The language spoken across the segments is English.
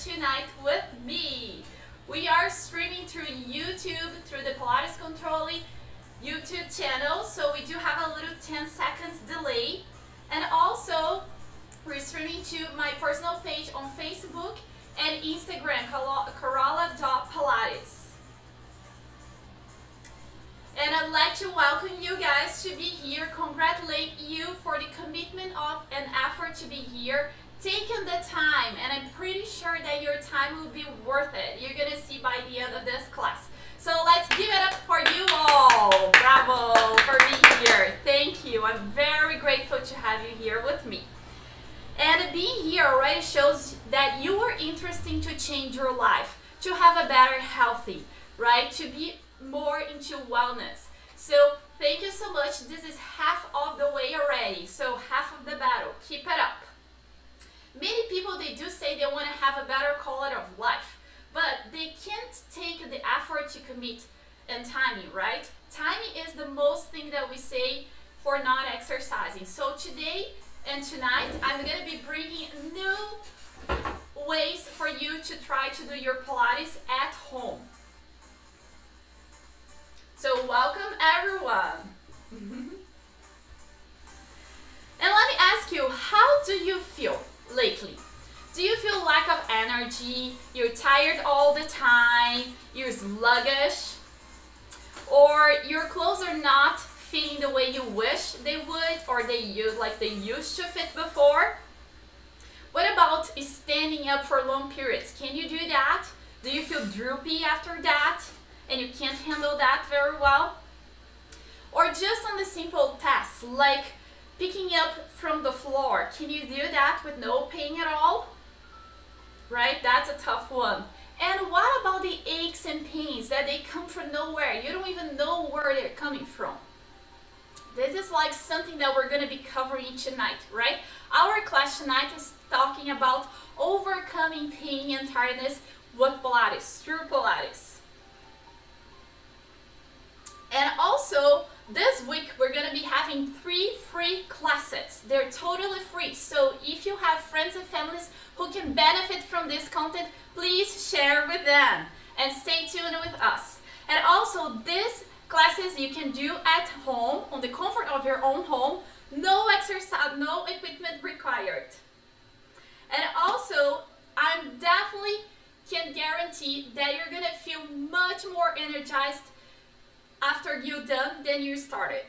tonight with me. We are streaming through YouTube, through the Pilates Controle YouTube channel, so we do have a little 10 seconds delay. And also, we're streaming to my personal page on Facebook and Instagram, Carola.Pilates. And I'd like to welcome you guys to be here, congratulate you for the commitment of and effort to be here, taking the time, and I'm pretty sure that your time will be worth it. You're gonna see by the end of this class. So let's give it up for you all. Bravo for being here. Thank you. I'm very grateful to have you here with me. And being here already shows that you are interested to change your life, to have a better healthy, right? To be more into wellness. So thank you so much. This is half of the way already. So half of the battle. Keep it up. Many people, they do say they want to have a better quality of life, but they can't take the effort to commit and timing, right? Timing is the most thing that we say for not exercising. So today and tonight, I'm going to be bringing new ways for you to try to do your Pilates at home. So welcome everyone. And let me ask you, how do you feel lately? Do you feel lack of energy? You're tired all the time? You're sluggish? Or your clothes are not fitting the way you wish they would, or they used to fit before? What about standing up for long periods? Can you do that? Do you feel droopy after that and you can't handle that very well? Or just on the simple tasks like picking up from the floor, can you do that with no pain at all? Right? That's a tough one. And what about the aches and pains that they come from nowhere? You don't even know where they're coming from. This is like something that we're going to be covering tonight, right? Our class tonight is talking about overcoming pain and tiredness with Pilates, through Pilates. And also, this week we're going to be having 3 free classes. They're totally free. So if you have friends and families who can benefit from this content, please share with them and stay tuned with us. And also, these classes you can do at home, on the comfort of your own home, no exercise, no equipment required. And also, I definitely can guarantee that you're going to feel much more energized after you're done than you started.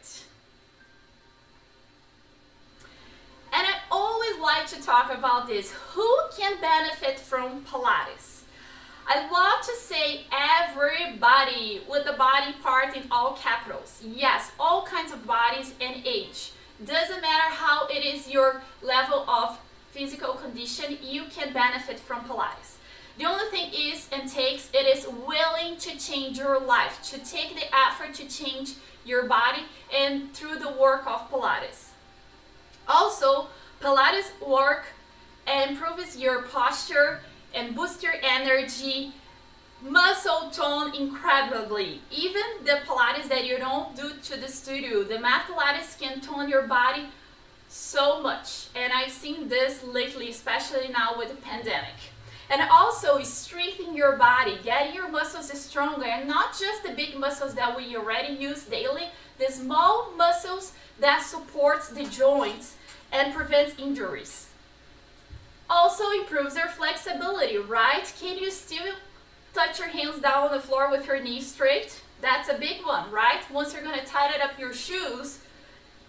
And I always like to talk about this. Who can benefit from Pilates? I love to say everybody, with the body part in all capitals. Yes, all kinds of bodies and age. Doesn't matter how it is your level of physical condition, you can benefit from Pilates. The only thing it is willing to change your life, to take the effort to change your body and through the work of Pilates. Also, Pilates work improves your posture and boosts your energy, muscle tone incredibly. Even the Pilates that you don't do to the studio, the mat Pilates can tone your body so much. And I've seen this lately, especially now with the pandemic. And also strengthening your body, getting your muscles stronger, and not just the big muscles that we already use daily, the small muscles that supports the joints and prevents injuries. Also improves your flexibility, right? Can you still touch your hands down on the floor with your knees straight? That's a big one, right? Once you're going to tighten up your shoes,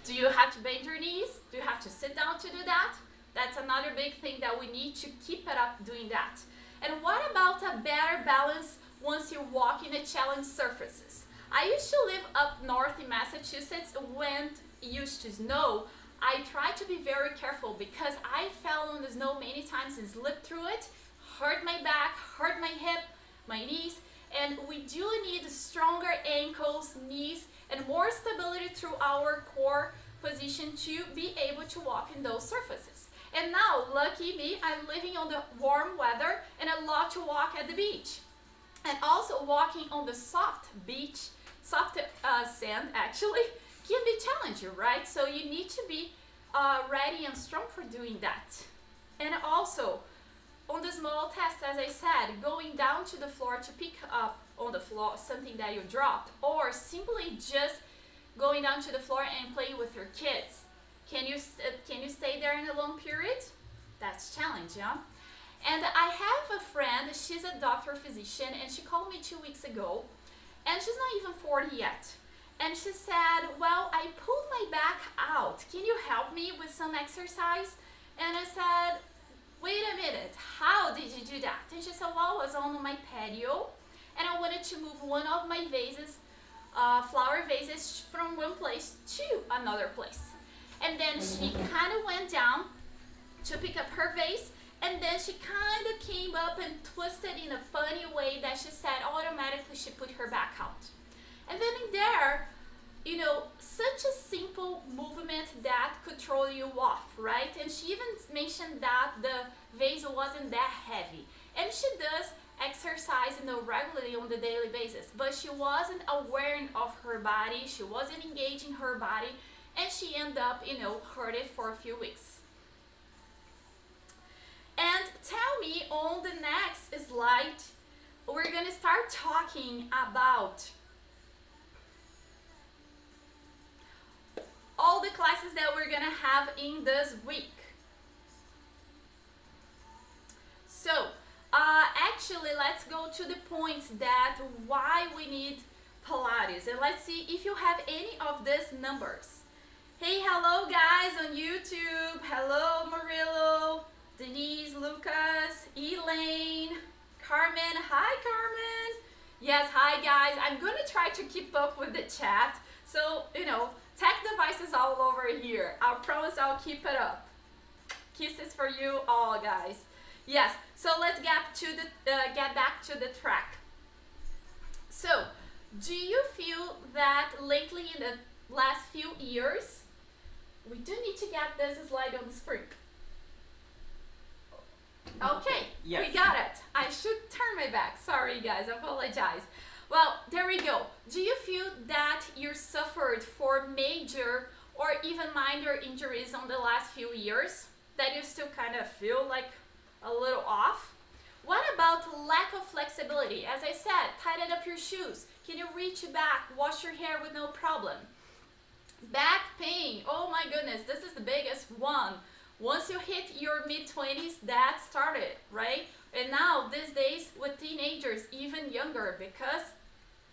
do you have to bend your knees? Do you have to sit down to do that? That's another big thing that we need to keep it up doing that. And what about a better balance once you walk in the challenged surfaces? I used to live up north in Massachusetts. When it used to snow, I tried to be very careful because I fell on the snow many times and slipped through it, hurt my back, hurt my hip, my knees, and we do need stronger ankles, knees, and more stability through our core position to be able to walk in those surfaces. And now, lucky me, I'm living on the warm weather and I love to walk at the beach. And also walking on the soft beach, soft sand actually, can be challenging, right? So you need to be ready and strong for doing that. And also, on the small test, as I said, going down to the floor to pick up on the floor something that you dropped, or simply just going down to the floor and playing with your kids. Can you stay there in a long period? That's challenge, yeah? And I have a friend, she's a doctor physician, and she called me 2 weeks ago, and she's not even 40 yet. And she said, well, I pulled my back out. Can you help me with some exercise? And I said, wait a minute, how did you do that? And she said, well, I was on my patio, and I wanted to move one of my vases, flower vases, from one place to another place. And then she kind of went down to pick up her vase, and then she kind of came up and twisted in a funny way that she said automatically she put her back out. And then in there, you know, such a simple movement that could throw you off, right? And she even mentioned that the vase wasn't that heavy. And she does exercise, you know, regularly on the daily basis, but she wasn't aware of her body, she wasn't engaging her body, and she ended up, you know, hurt it for a few weeks. And tell me, on the next slide, we're gonna start talking about all the classes that we're gonna have in this week. So, actually, let's go to the points that why we need Pilates, and let's see if you have any of these numbers. Hey, hello guys on YouTube. Hello Murillo, Denise, Lucas, Elaine, Carmen. Hi Carmen. Yes, hi guys. I'm gonna try to keep up with the chat. So, you know, tech devices all over here. I promise I'll keep it up. Kisses for you all, guys. Yes, so let's get back to the track. So, do you feel that lately in the last few years, we do need to get this slide on the screen. Okay, yes. We got it. I should turn my back. Sorry guys, I apologize. Well, there we go. Do you feel that you suffered for major or even minor injuries on the last few years? That you still kind of feel like a little off? What about lack of flexibility? As I said, tighten up your shoes. Can you reach back, wash your hair with no problem? Back pain, oh my goodness, this is the biggest one. Once you hit your mid-20s, that started, right? And now, these days, with teenagers, even younger, because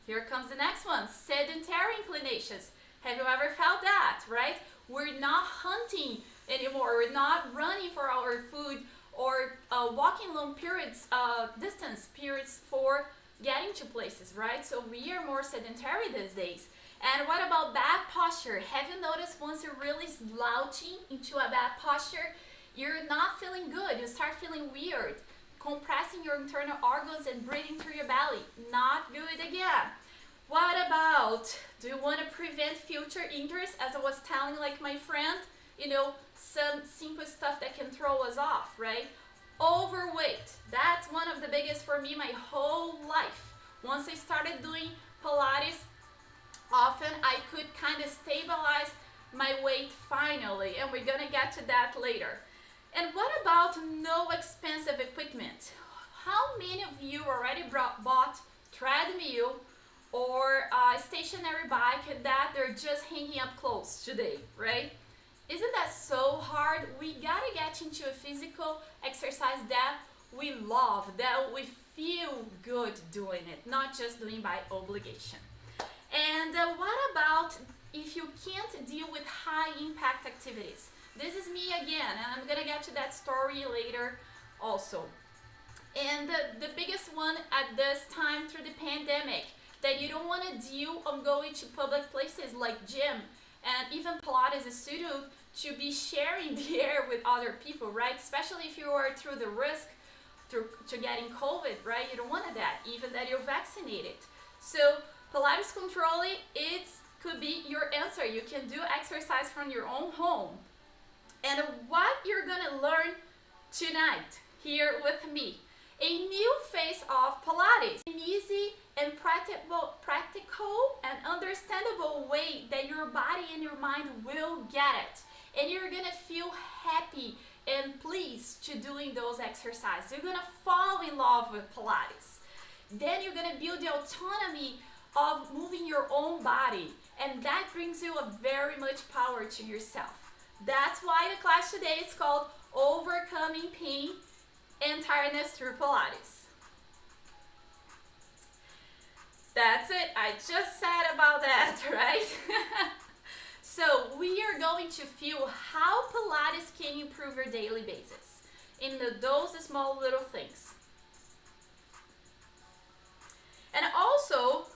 here comes the next one, sedentary inclinations. Have you ever felt that, right? We're not hunting anymore. We're not running for our food or walking long distance periods for getting to places, right? So we are more sedentary these days. And what about bad posture? Have you noticed once you're really slouching into a bad posture, you're not feeling good. You start feeling weird, compressing your internal organs and breathing through your belly. Not good again. What about, do you want to prevent future injuries? As I was telling like my friend, you know, some simple stuff that can throw us off, right? Overweight, that's one of the biggest for me my whole life. Once I started doing Pilates, often I could kind of stabilize my weight finally, and we're gonna get to that later. And what about no expensive equipment? How many of you already bought treadmill or a stationary bike that they're just hanging up close today, right? Isn't that so hard? We gotta get into a physical exercise that we love, that we feel good doing it, not just doing by obligation. And what about if you can't deal with high impact activities? This is me again, and I'm gonna get to that story later also. And the biggest one at this time through the pandemic, that you don't want to deal on going to public places like gym and even Pilates studio to be sharing the air with other people, right? Especially if you are through the risk to getting COVID, right? You don't want that, even that you're vaccinated. So Pilates Controle, it could be your answer. You can do exercise from your own home. And what you're gonna learn tonight here with me, a new face of Pilates, an easy and practical and understandable way that your body and your mind will get it. And you're gonna feel happy and pleased to doing those exercises. You're gonna fall in love with Pilates. Then you're gonna build the autonomy of moving your own body, and that brings you a very much power to yourself. That's why the class today is called Overcoming Pain and Tiredness Through Pilates. That's it, I just said about that, right? So we are going to feel how Pilates can improve your daily basis in those small little things. And also,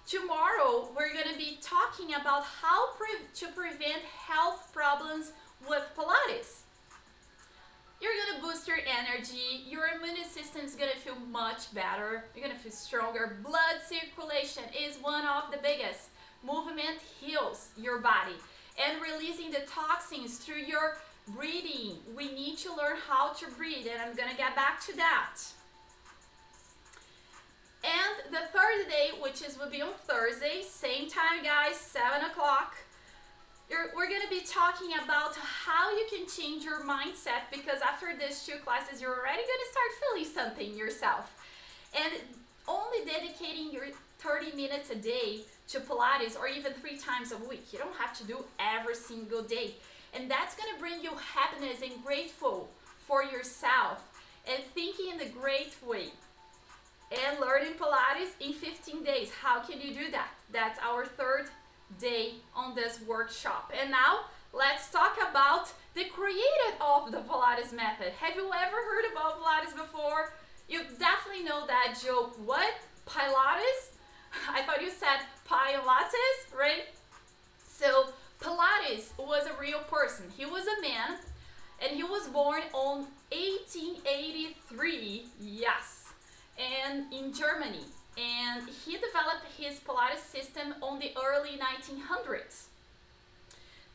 tomorrow we're going to be talking about how to prevent health problems with Pilates. You're going to boost your energy, your immune system is going to feel much better, you're going to feel stronger. Blood circulation is one of the biggest. Movement heals your body, and releasing the toxins through your breathing. We need to learn how to breathe, and I'm going to get back to that. And the third day, which will be on Thursday, same time guys, 7 o'clock. We're going to be talking about how you can change your mindset, because after these 2 classes, you're already going to start feeling something yourself. And only dedicating your 30 minutes a day to Pilates, or even 3 times a week. You don't have to do every single day. And that's going to bring you happiness and grateful for yourself and thinking in a great way. And learning Pilates in 15 days. How can you do that? That's our third day on this workshop. And now let's talk about the creator of the Pilates method. Have you ever heard about Pilates before? You definitely know that joke. What? Pilates? I thought you said Pilates, right? So Pilates was a real person. He was a man, and he was born on 1883, yes, and in Germany. And he developed his Pilates system on the early 1900s.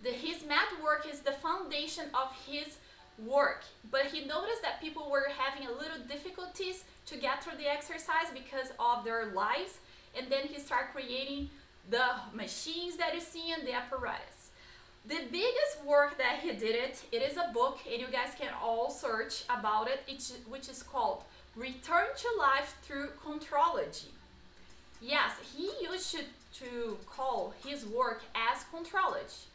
His mat work is the foundation of his work, but he noticed that people were having a little difficulties to get through the exercise because of their lives, and then he started creating the machines that you see in the apparatus. The biggest work that he did, it is a book, and you guys can all search about it, which is called Return to Life Through Contrology. Yes, he used to call his work as contrology.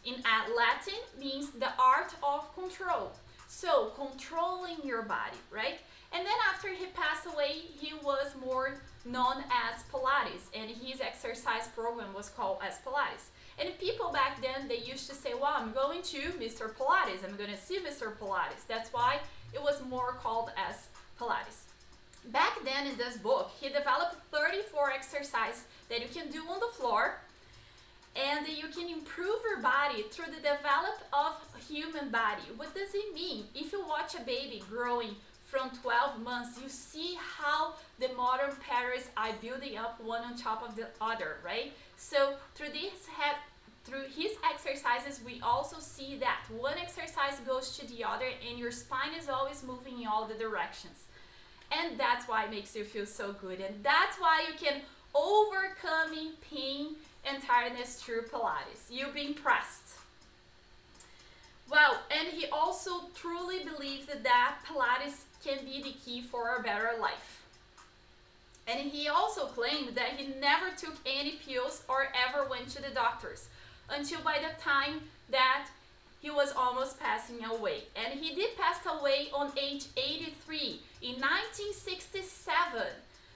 In Latin means the art of control. So controlling your body, right? And then after he passed away, he was more known as Pilates, and his exercise program was called as Pilates. And people back then, they used to say, well, I'm going to Mr. Pilates, I'm going to see Mr. Pilates. That's why it was more called as Pilates. Back then in this book, he developed 34 exercises that you can do on the floor, and you can improve your body through the development of human body. What does it mean? If you watch a baby growing from 12 months, you see how the modern parents are building up one on top of the other, right? So through his exercises, we also see that one exercise goes to the other, and your spine is always moving in all the directions. And that's why it makes you feel so good. And that's why you can overcome pain and tiredness through Pilates. You'll be impressed. Well, and he also truly believed that Pilates can be the key for a better life. And he also claimed that he never took any pills or ever went to the doctors until by the time that he was almost passing away. And he did pass away on age 83 in 1967.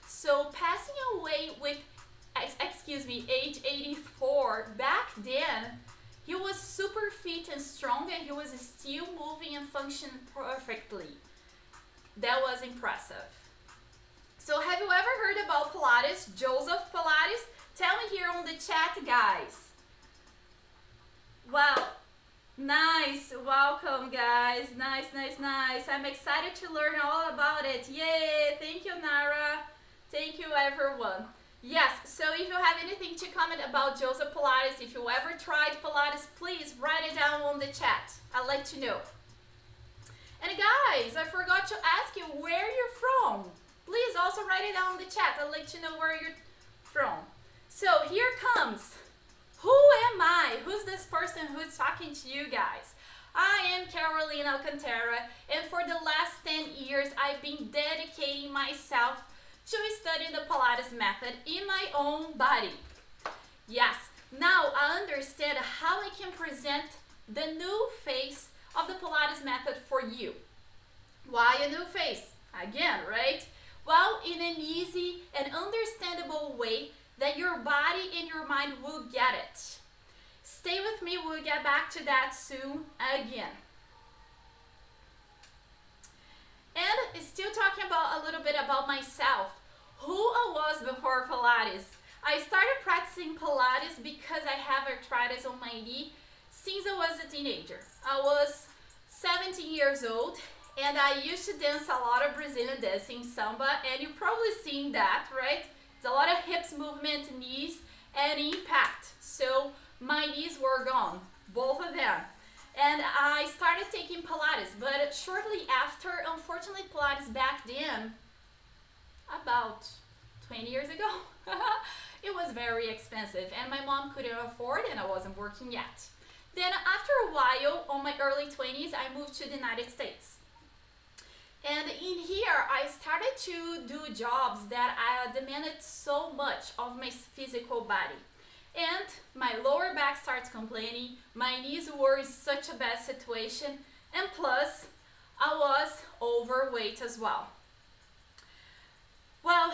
So passing away with, age 84, back then, he was super fit and strong, and he was still moving and functioning perfectly. That was impressive. So have you ever heard about Pilates? Joseph Pilates? Tell me here on the chat, guys. Wow. Nice. Welcome, guys. Nice. I'm excited to learn all about it. Yay. Thank you, Nara. Thank you, everyone. Yes, so if you have anything to comment about Joseph Pilates, if you ever tried Pilates, please write it down on the chat. I'd like to know. And guys, I forgot to ask you where you're from. Please also write it down in the chat. I'd like to know where you're from. So here comes. Who am I? Who's this person who's talking to you guys? I am Carolina Alcantara, and for the last 10 years, I've been dedicating myself to study the Pilates method in my own body. Yes, now I understand how I can present the new face of the Pilates method for you. Why a new face? Again, right? Well, in an easy and understandable way that your body and your mind will get it. Stay with me, we'll get back to that soon again. And still talking about a little bit about myself, who I was before Pilates. I started practicing Pilates because I have arthritis on my knee since I was a teenager. I was 17 years old and I used to dance a lot of Brazilian dancing, samba, and you've probably seen that, right? It's a lot of hips movement, knees, and impact. So my knees were gone, both of them. And I started taking Pilates, but shortly after, unfortunately, Pilates back then, about 20 years ago, it was very expensive and my mom couldn't afford and I wasn't working yet. Then after a while, on my early 20s, I moved to the United States. And in here, I started to do jobs that demanded so much of my physical body. And my lower back starts complaining, my knees were in such a bad situation, and plus, I was overweight as well. Well,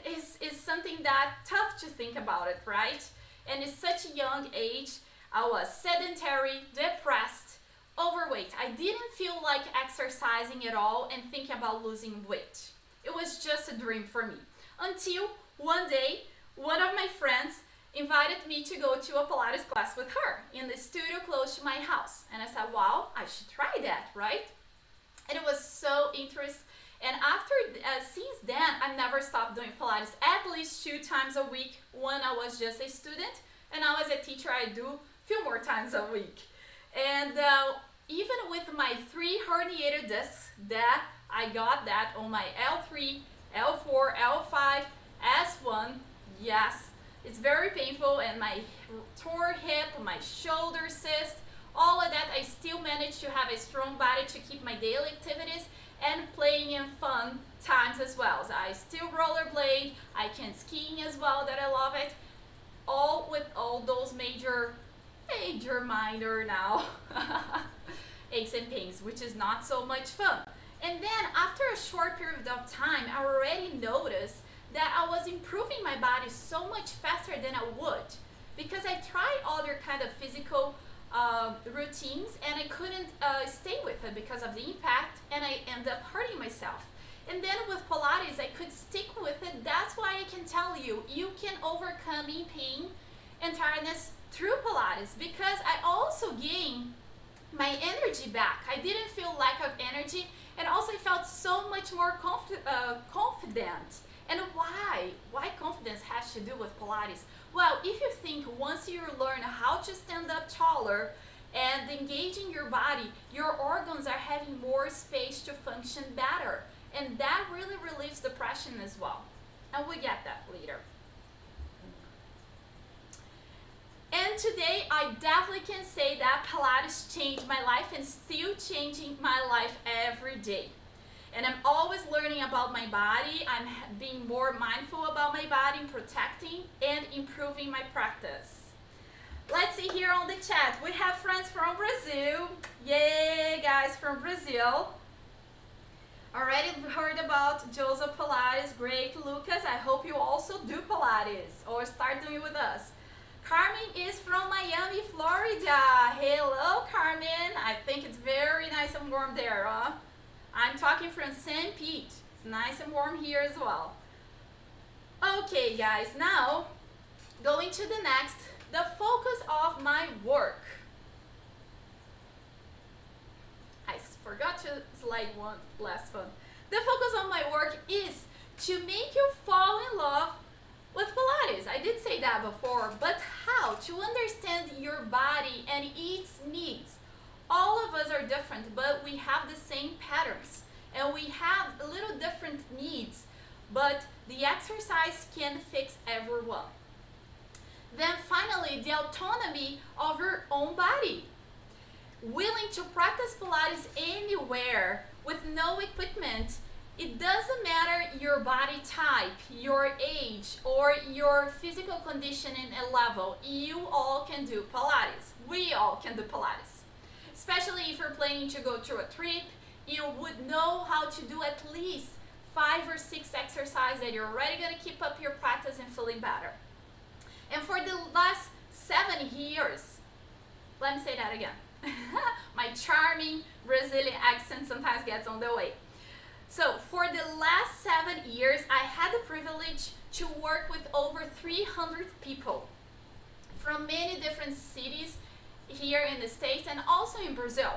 it's something that tough to think about it, right? And at such a young age, I was sedentary, depressed, overweight. I didn't feel like exercising at all and thinking about losing weight. It was just a dream for me. Until one day, one of my friends invited me to go to a Pilates class with her in the studio close to my house. And I said, wow, I should try that, right? And it was so interesting. And since then, I never stopped doing Pilates at least 2 times a week when I was just a student. And now as a teacher, I do a few more times a week. And even with my 3 herniated discs that I got that on my L3, L4, L5, S1, yes, it's very painful, and my torn hip, my shoulder cyst, all of that, I still managed to have a strong body to keep my daily activities and playing in fun times as well. So I still rollerblade, I can skiing as well, that I love it, all with all those major minor now aches and pains, which is not so much fun. And then after a short period of time, I already noticed that I was improving my body so much faster than I would, because I tried other kind of physical routines and I couldn't stay with it because of the impact, and I ended up hurting myself. And then with Pilates, I could stick with it. That's why I can tell you, you can overcome pain and tiredness through Pilates, because I also gained my energy back. I didn't feel lack of energy, and also I felt so much more confident. And why confidence has to do with Pilates? Well, if you think once you learn how to stand up taller and engaging your body, your organs are having more space to function better. And that really relieves depression as well. And we'll get that later. And today, I definitely can say that Pilates changed my life and still changing my life every day. And I'm always learning about my body. I'm being more mindful about my body, protecting and improving my practice. Let's see here on the chat. We have friends from Brazil. Yay, guys from Brazil. Already heard about Joseph Pilates. Great, Lucas. I hope you also do Pilates or start doing with us. Carmen is from Miami, Florida. Hello, Carmen. I think it's very nice and warm there, huh? I'm talking from St. Pete. It's nice and warm here as well. Okay, guys, now going to the next, the focus of my work. I forgot to slide one last one. The focus of my work is to make you fall in love with Pilates. I did say that before, but how? To understand your body and its needs. All of us are different, but we have the same patterns and we have a little different needs, but the exercise can fix everyone. Then finally, the autonomy of your own body. willing to practice Pilates anywhere with no equipment. It doesn't matter your body type, your age, or your physical conditioning and level. You all can do Pilates. We all can do Pilates. Especially if you're planning to go to a trip, you would know how to do at least 5 or 6 exercises that you're already going to keep up your practice and feeling better. And for the last 7 years, let me say that again. My charming Brazilian accent sometimes gets on the way. So for the last 7 years, I had the privilege to work with over 300 people from many different cities here in the States and also in Brazil.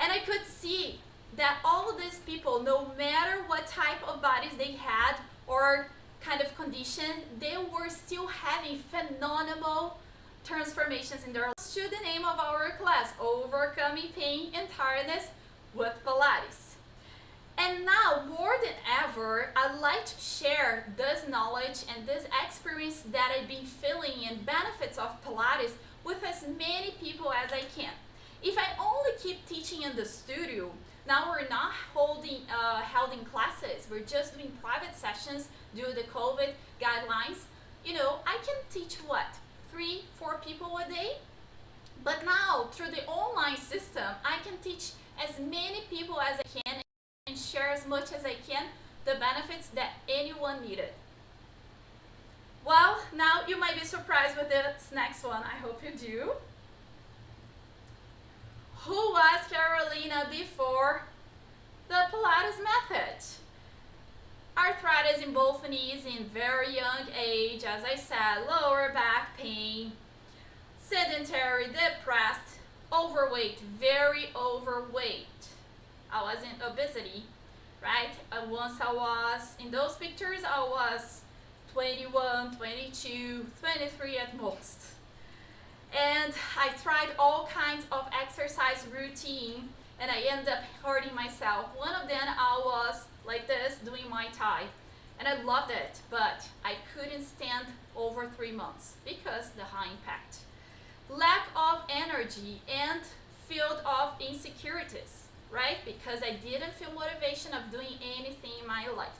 And I could see that all of these people, no matter what type of bodies they had or kind of condition, they were still having phenomenal transformations in their lives. To the name of our class, Overcoming Pain and Tiredness with Pilates. And now, more than ever, I'd like to share this knowledge and this experience that I've been feeling and benefits of Pilates with as many people as I can. If I only keep teaching in the studio, now we're not holding classes, we're just doing private sessions due to the COVID guidelines. You know, I can teach what? 3-4 people a day? But now, through the online system, I can teach as many people as I can and share as much as I can the benefits that anyone needed. Well, now you might be surprised with this next one. I hope you do. Who was Carolina before the Pilates method? Arthritis in both knees in very young age, as I said, lower back pain, sedentary, depressed, overweight, very overweight. I was in obesity, right? Once I was, in those pictures, I was 21, 22, 23 at most. And I tried all kinds of exercise routine and I ended up hurting myself. One of them, I was like this, doing Muay Thai. And I loved it, but I couldn't stand over 3 months because the high impact. Lack of energy and filled of insecurities, right? Because I didn't feel motivation of doing anything in my life.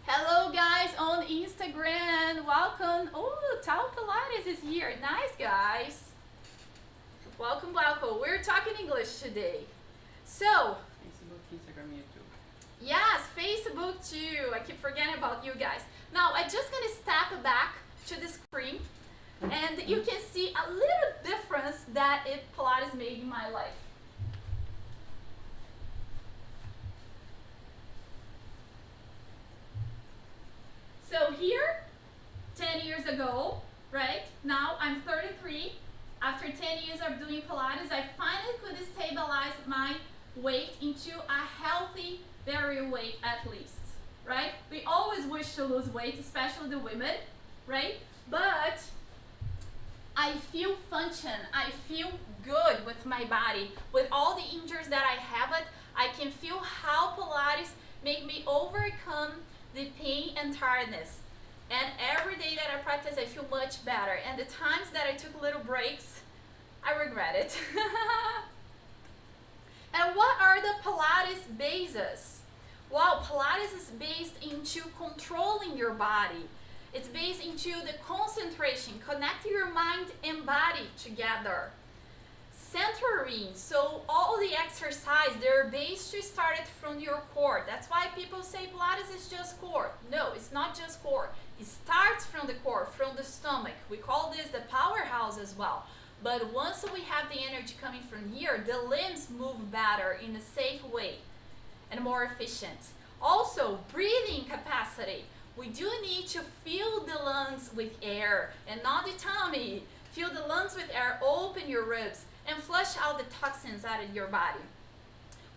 Hello guys on Instagram, welcome. Oh, Tao Pilates is here, nice guys. Welcome, welcome. We're talking English today. So, Facebook, Instagram, YouTube. Yes, Facebook too. I keep forgetting about you guys. Now, I'm just gonna step back to the screen and you can see a little difference that Pilates made in my life. So here, 10 years ago, right? Now I'm 33. After 10 years of doing Pilates, I finally could stabilize my weight into a healthy body weight at least, right? We always wish to lose weight, especially the women, right? But I feel function, I feel good with my body. With all the injuries that I have it, I can feel how Pilates make me overcome the pain and tiredness. And every day that I practice, I feel much better. And the times that I took little breaks, I regret it. And what are the Pilates bases? Well, Pilates is based into controlling your body. It's based into the concentration, connecting your mind and body together. Centering, so all the exercise, they're based to start it from your core. That's why people say Pilates is just core. No, it's not just core. It starts from the core, from the stomach. We call this the powerhouse as well. But once we have the energy coming from here, the limbs move better in a safe way and more efficient. Also, breathing capacity. We do need to fill the lungs with air and not the tummy. Fill the lungs with air, open your ribs, and flush out the toxins out of your body.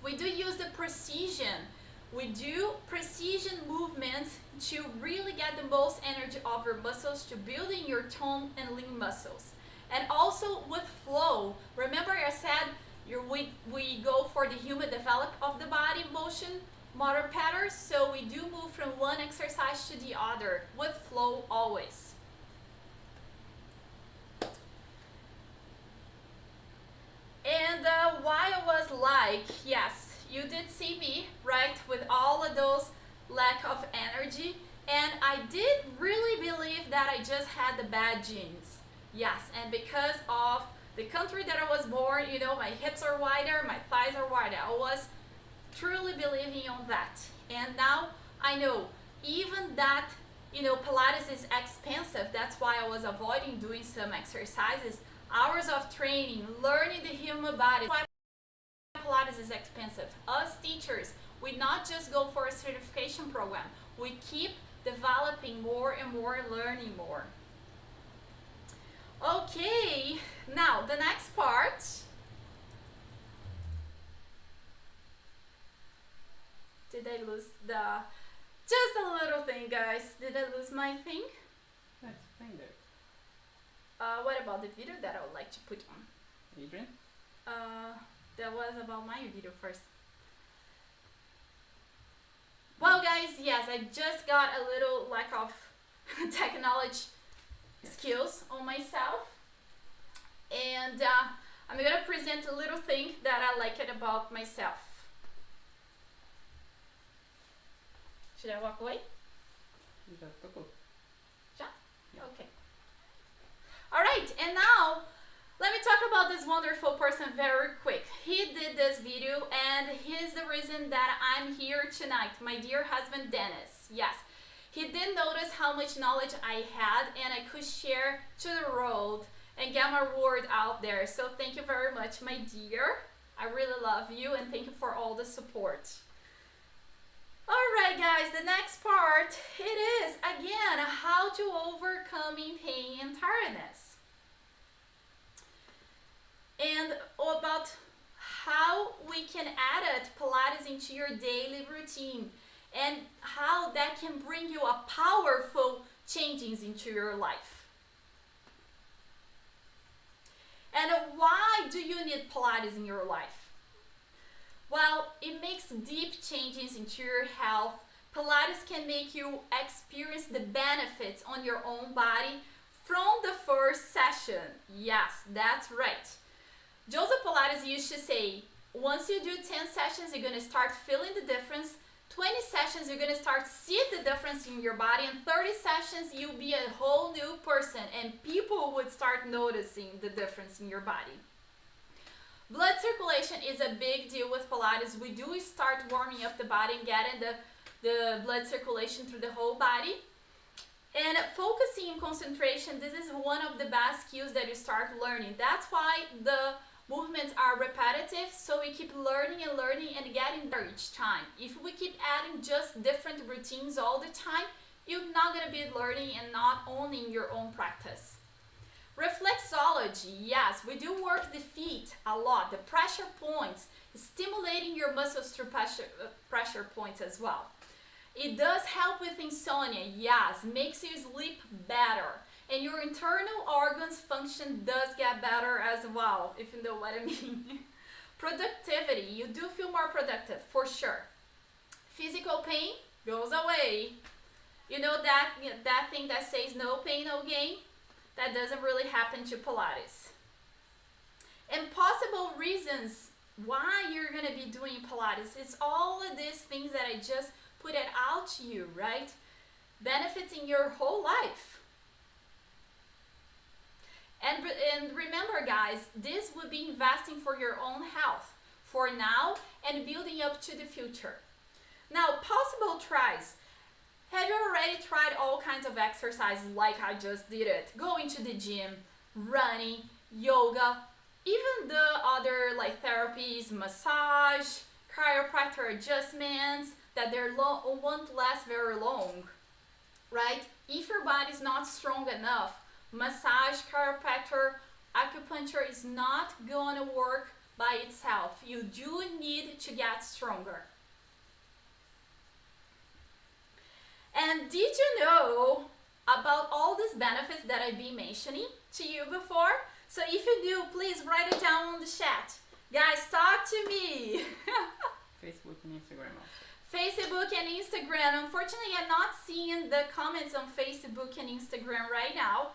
We do use the precision. We do precision movements to really get the most energy of your muscles, to building your tone and lean muscles. And also with flow. Remember I said we go for the human develop of the body motion, motor patterns, so we do move from one exercise to the other with flow always. And why I was like, yes, you did see me, right, with all of those lack of energy, and I did really believe that I just had the bad genes. Yes, and because of the country that I was born, you know, my hips are wider, my thighs are wider. I was truly believing on that. And now I know, even that, you know, Pilates is expensive. That's why I was avoiding doing some exercises, hours of training, learning the human body. That's why Pilates is expensive. Us teachers, we not just go for a certification program. We keep developing more and more, learning more. Okay, now the next part. Did I lose the, just a little thing, guys. Did I lose my thing? That's fine there. What about the video that I would like to put on? Adrian? That was about my video first. Well, guys, yes, I just got a little lack of technology skills on myself. And I'm gonna present a little thing that I like it about myself. Should I walk away? Já tocou. Já? Okay. Alright, and now let me talk about this wonderful person very quick. He did this video and he's the reason that I'm here tonight. My dear husband Dennis. Yes. He did notice how much knowledge I had and I could share to the world and get my word out there. So thank you very much, my dear. I really love you and thank you for all the support. Alright guys, the next part, it is again how to overcoming pain and tiredness. And about how we can add Pilates into your daily routine and how that can bring you a powerful changes into your life. And why do you need Pilates in your life? Well, it makes deep changes into your health. Pilates can make you experience the benefits on your own body from the first session. Yes, that's right. Joe Pilates used to say, once you do 10 sessions, you're going to start feeling the difference. 20 sessions, you're going to start seeing the difference in your body. And 30 sessions, you'll be a whole new person. And people would start noticing the difference in your body. Blood circulation is a big deal with Pilates. We do start warming up the body and getting the blood circulation through the whole body. And focusing and concentration, this is one of the best skills that you start learning. That's why the movements are repetitive, so we keep learning and learning and getting better each time. If we keep adding just different routines all the time, you're not going to be learning and not owning your own practice. Reflexology, yes, we do work the feet a lot, the pressure points, stimulating your muscles through pressure points as well. It does help with insomnia, yes, makes you sleep better. And your internal organs function does get better as well, if you know what I mean. Productivity, you do feel more productive, for sure. Physical pain goes away. You know that thing that says no pain, no gain? That doesn't really happen to Pilates. And possible reasons why you're going to be doing Pilates, it's all of these things that I just put it out to you, right? Benefits in your whole life. And remember guys, this would be investing for your own health, for now and building up to the future. Now, possible tries. Have you already tried all kinds of exercises like I just did it? Going to the gym, running, yoga, even the other like therapies, massage, chiropractor adjustments that won't last very long, right? If your body's not strong enough, massage, chiropractor, acupuncture is not going to work by itself. You do need to get stronger. And did you know about all these benefits that I've been mentioning to you before? So if you do, please write it down on the chat. Guys, talk to me. Facebook and Instagram also. Facebook and Instagram. Unfortunately, I'm not seeing the comments on Facebook and Instagram right now.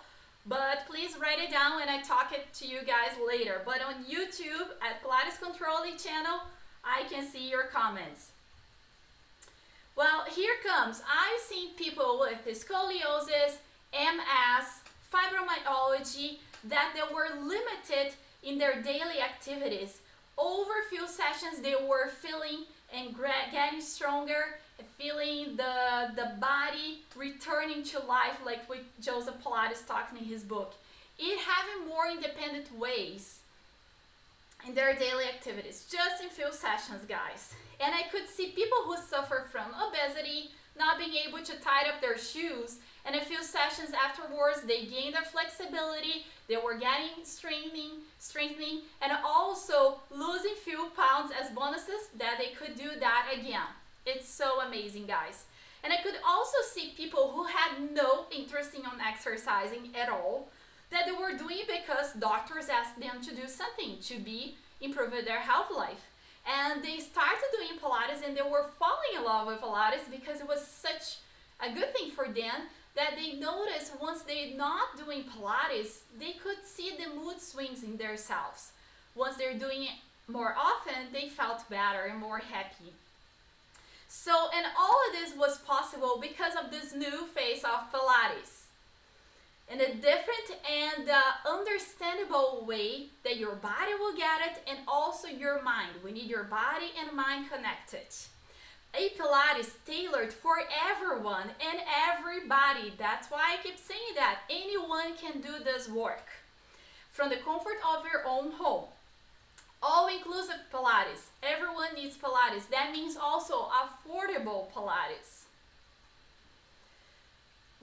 but please write it down and I talk it to you guys later. But on YouTube at Pilates Controle channel, I can see your comments. Well, here comes. I've seen people with scoliosis, MS, fibromyalgia, that they were limited in their daily activities. Over few sessions, they were feeling and getting stronger, feeling the body returning to life, like what Joseph Pilates talking in his book. It having more independent ways in their daily activities, just in few sessions, guys. And I could see people who suffer from obesity, not being able to tie up their shoes, and a few sessions afterwards, they gained their flexibility, they were getting strengthening, and also losing few pounds as bonuses that they could do that again. It's so amazing, guys. And I could also see people who had no interest in exercising at all, that they were doing it because doctors asked them to do something to be improving their health life. And they started doing Pilates and they were falling in love with Pilates because it was such a good thing for them that they noticed once they're not doing Pilates, they could see the mood swings in themselves. Once they're doing it more often, they felt better and more happy. So, and all of this was possible because of this new face of Pilates. In a different and understandable way that your body will get it, and also your mind. We need your body and mind connected. A Pilates tailored for everyone and everybody. That's why I keep saying that. Anyone can do this work from the comfort of your own home. All-inclusive Pilates. Everyone needs Pilates. That means also affordable Pilates.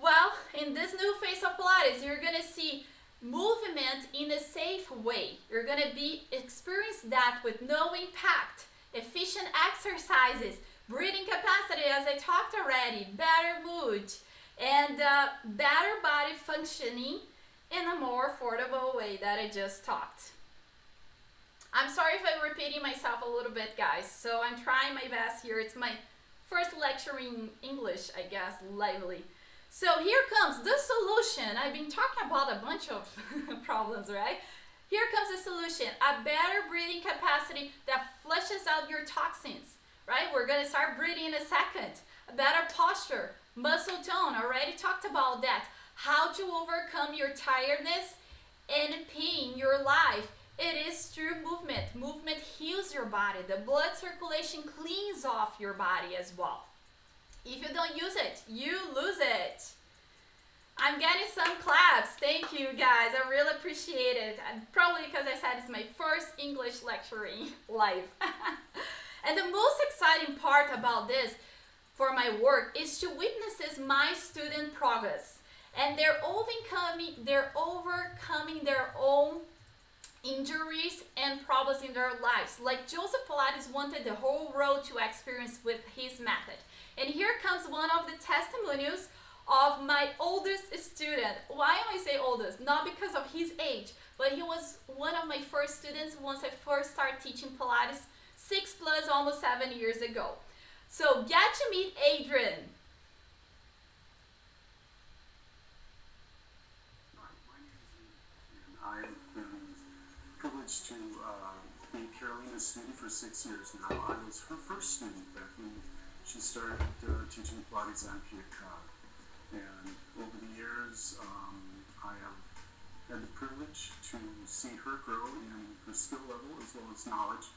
Well, in this new face of Pilates, you're going to see movement in a safe way. You're going to experience that with no impact, efficient exercises, breathing capacity, as I talked already, better mood, and better body functioning in a more affordable way that I just talked. I'm sorry if I'm repeating myself a little bit, guys, so I'm trying my best here. It's my first lecture in English, I guess, lively. So here comes the solution. I've been talking about a bunch of problems, right? Here comes the solution. A better breathing capacity that flushes out your toxins, right? We're going to start breathing in a second. A better posture, muscle tone, already talked about that. How to overcome your tiredness and pain in your life. It is through movement. Movement heals your body. The blood circulation cleans off your body as well. If you don't use it, you lose it. I'm getting some claps. Thank you, guys. I really appreciate it. And probably because I said it's my first English lecturing live. And the most exciting part about this for my work is to witness my student progress. And they're overcoming their own injuries and problems in their lives. Like Joseph Pilates wanted the whole world to experience with his method. And here comes one of the testimonials of my oldest student. Why am I say oldest? Not because of his age, but he was one of my first students once I first started teaching Pilates 6 plus almost 7 years ago. So get to meet Adrian. My name is Adrian, and I've been privileged to be Carolina's student for 6 years now. I was her first student back when she started teaching Pilates on Pilates. And over the years, I have had the privilege to see her grow in her skill level as well as knowledge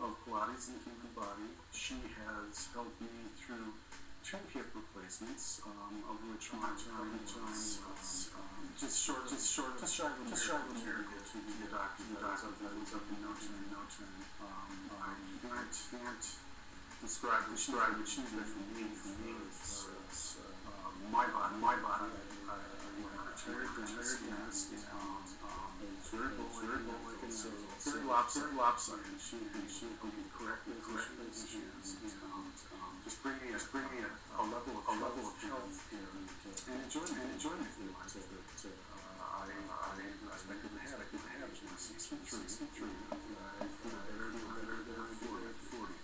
of Pilates and the human body. She has helped me through 2 hip replacements, of which one was just short of a miracle to the doctor. That was up in no time. I can't describe what she did for me. My body, tiredness, very lopsided. She can be correctly issues, just bring me a level of health and enjoyment in life that I expected to have. 63. I feel better than I did at 40.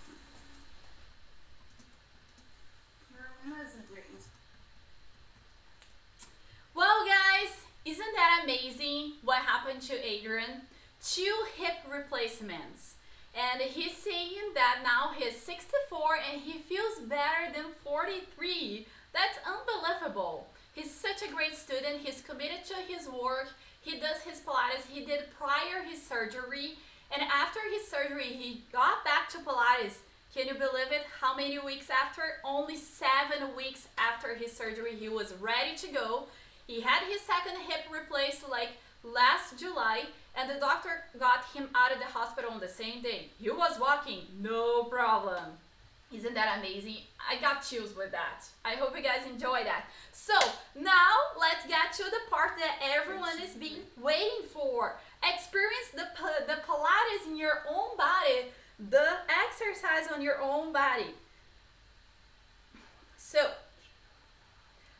Well, guys, isn't that amazing? happened to Adrian, 2 hip replacements. And he's saying that now he's 64 and he feels better than 43. That's unbelievable. He's such a great student. He's committed to his work. He does his Pilates. He did prior his surgery. And after his surgery, he got back to Pilates. Can you believe it? How many weeks after? Only 7 weeks after his surgery, he was ready to go. He had his second hip replaced like last July, and the doctor got him out of the hospital on the same day. He was walking, no problem. Isn't that amazing? I got chills with that. I hope you guys enjoy that. So now let's get to the part that everyone is being waiting for. Experience the Pilates in your own body, the exercise on your own body. So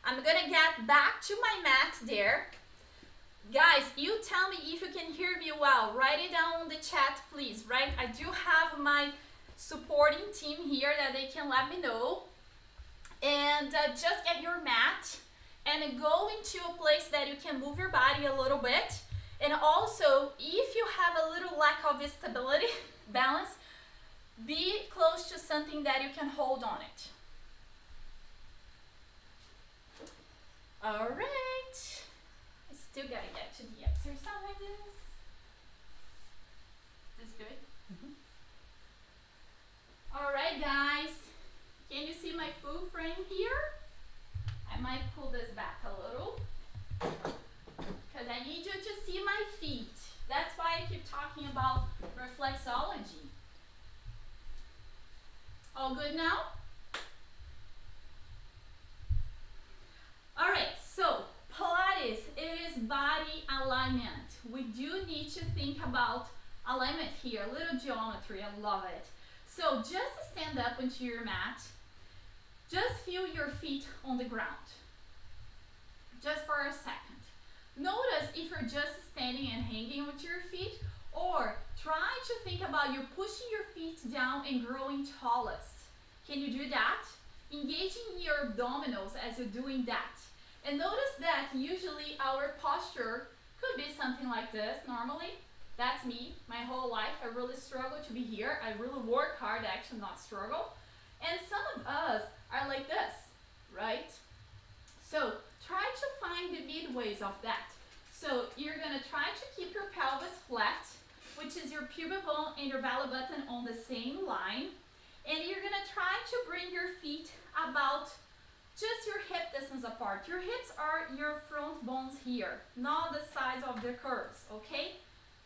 I'm gonna get back to my mat there. Guys, you tell me if you can hear me well. Write it down in the chat, please, right? I do have my supporting team here that they can let me know. And just get your mat and go into a place that you can move your body a little bit. And also, if you have a little lack of stability, balance, be close to something that you can hold on it. All right. I still gotta get to the exercises. Is this good? All right, guys. Can you see my full frame here? I might pull this back a little because I need you to see my feet. That's why I keep talking about reflexology. All good now? All right, so Pilates, it is body alignment. We do need to think about alignment here, a little geometry, I love it. So just stand up onto your mat. Just feel your feet on the ground. Just for a second. Notice if you're just standing and hanging with your feet, or try to think about you pushing your feet down and growing tallest. Can you do that? Engaging your abdominals as you're doing that. And notice that usually our posture could be something like this normally. That's me, my whole life. I really struggle to be here. I really work hard to actually not struggle. And some of us are like this, right? So try to find the midways of that. So you're gonna try to keep your pelvis flat, which is your pubic bone and your belly button on the same line. And you're gonna try to bring your feet about just your hip distance apart. Your hips are your front bones here, not the size of the curves, okay?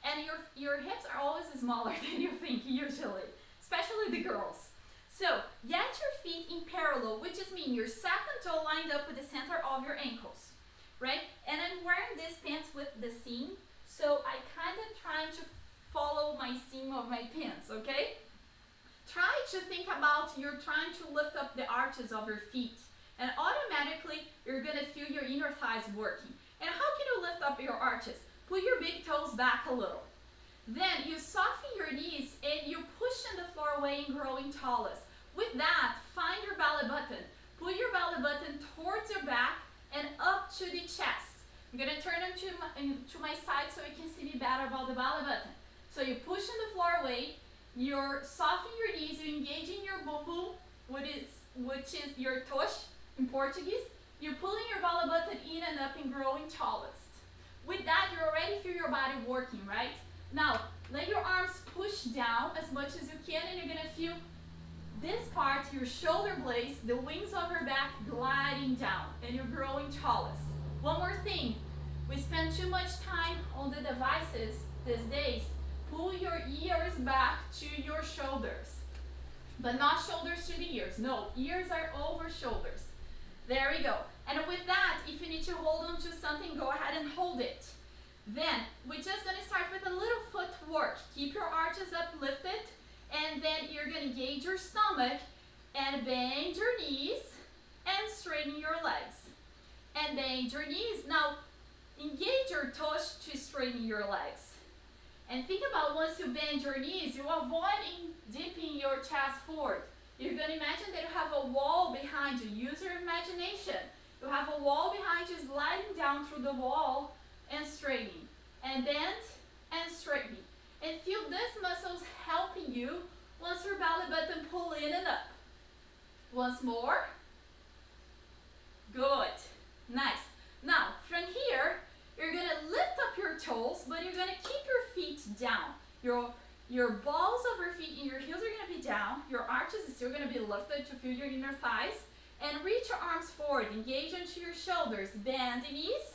And your hips are always smaller than you think usually, especially the girls. So get your feet in parallel, which is mean your second toe lined up with the center of your ankles, right? And I'm wearing these pants with the seam, so I kind of trying to follow my seam of my pants, okay? Try to think about you're trying to lift up the arches of your feet, and automatically you're gonna feel your inner thighs working. And how can you lift up your arches? Put your big toes back a little. Then you soften your knees and you push in the floor away and growing tallest. With that, find your belly button. Put your belly button towards your back and up to the chest. I'm gonna turn them to my side so you can see me better about the belly button. So you push in the floor away, you're softening your knees, you're engaging your bumbum, which is your tush in Portuguese. You're pulling your belly button in and up and growing tallest. With that, you already feel your body working, right? Now, let your arms push down as much as you can, and you're gonna feel this part, your shoulder blades, the wings of your back gliding down, and you're growing tallest. One more thing, we spend too much time on the devices these days. Pull your ears back to your shoulders, but not shoulders to the ears. No, ears are over shoulders. There we go. And with that, if you need to hold on to something, go ahead and hold it. Then we're just gonna start with a little footwork. Keep your arches uplifted, and then you're gonna engage your stomach and bend your knees and straighten your legs. And bend your knees. Now engage your tush to straighten your legs. And think about once you bend your knees, you're avoiding dipping your chest forward. You're gonna imagine that you have a wall behind you. Use your imagination. You have a wall behind you sliding down through the wall and straightening. and bend and straighten. And feel these muscles helping you once your belly button pull in and up. Once more. Good. Nice. Now, from here, you're going to lift up your toes, but you're going to keep your feet down. Your balls of your feet and your heels are going to be down. Your arches are still going to be lifted to feel your inner thighs. And reach your arms forward. Engage onto your shoulders. Bend the knees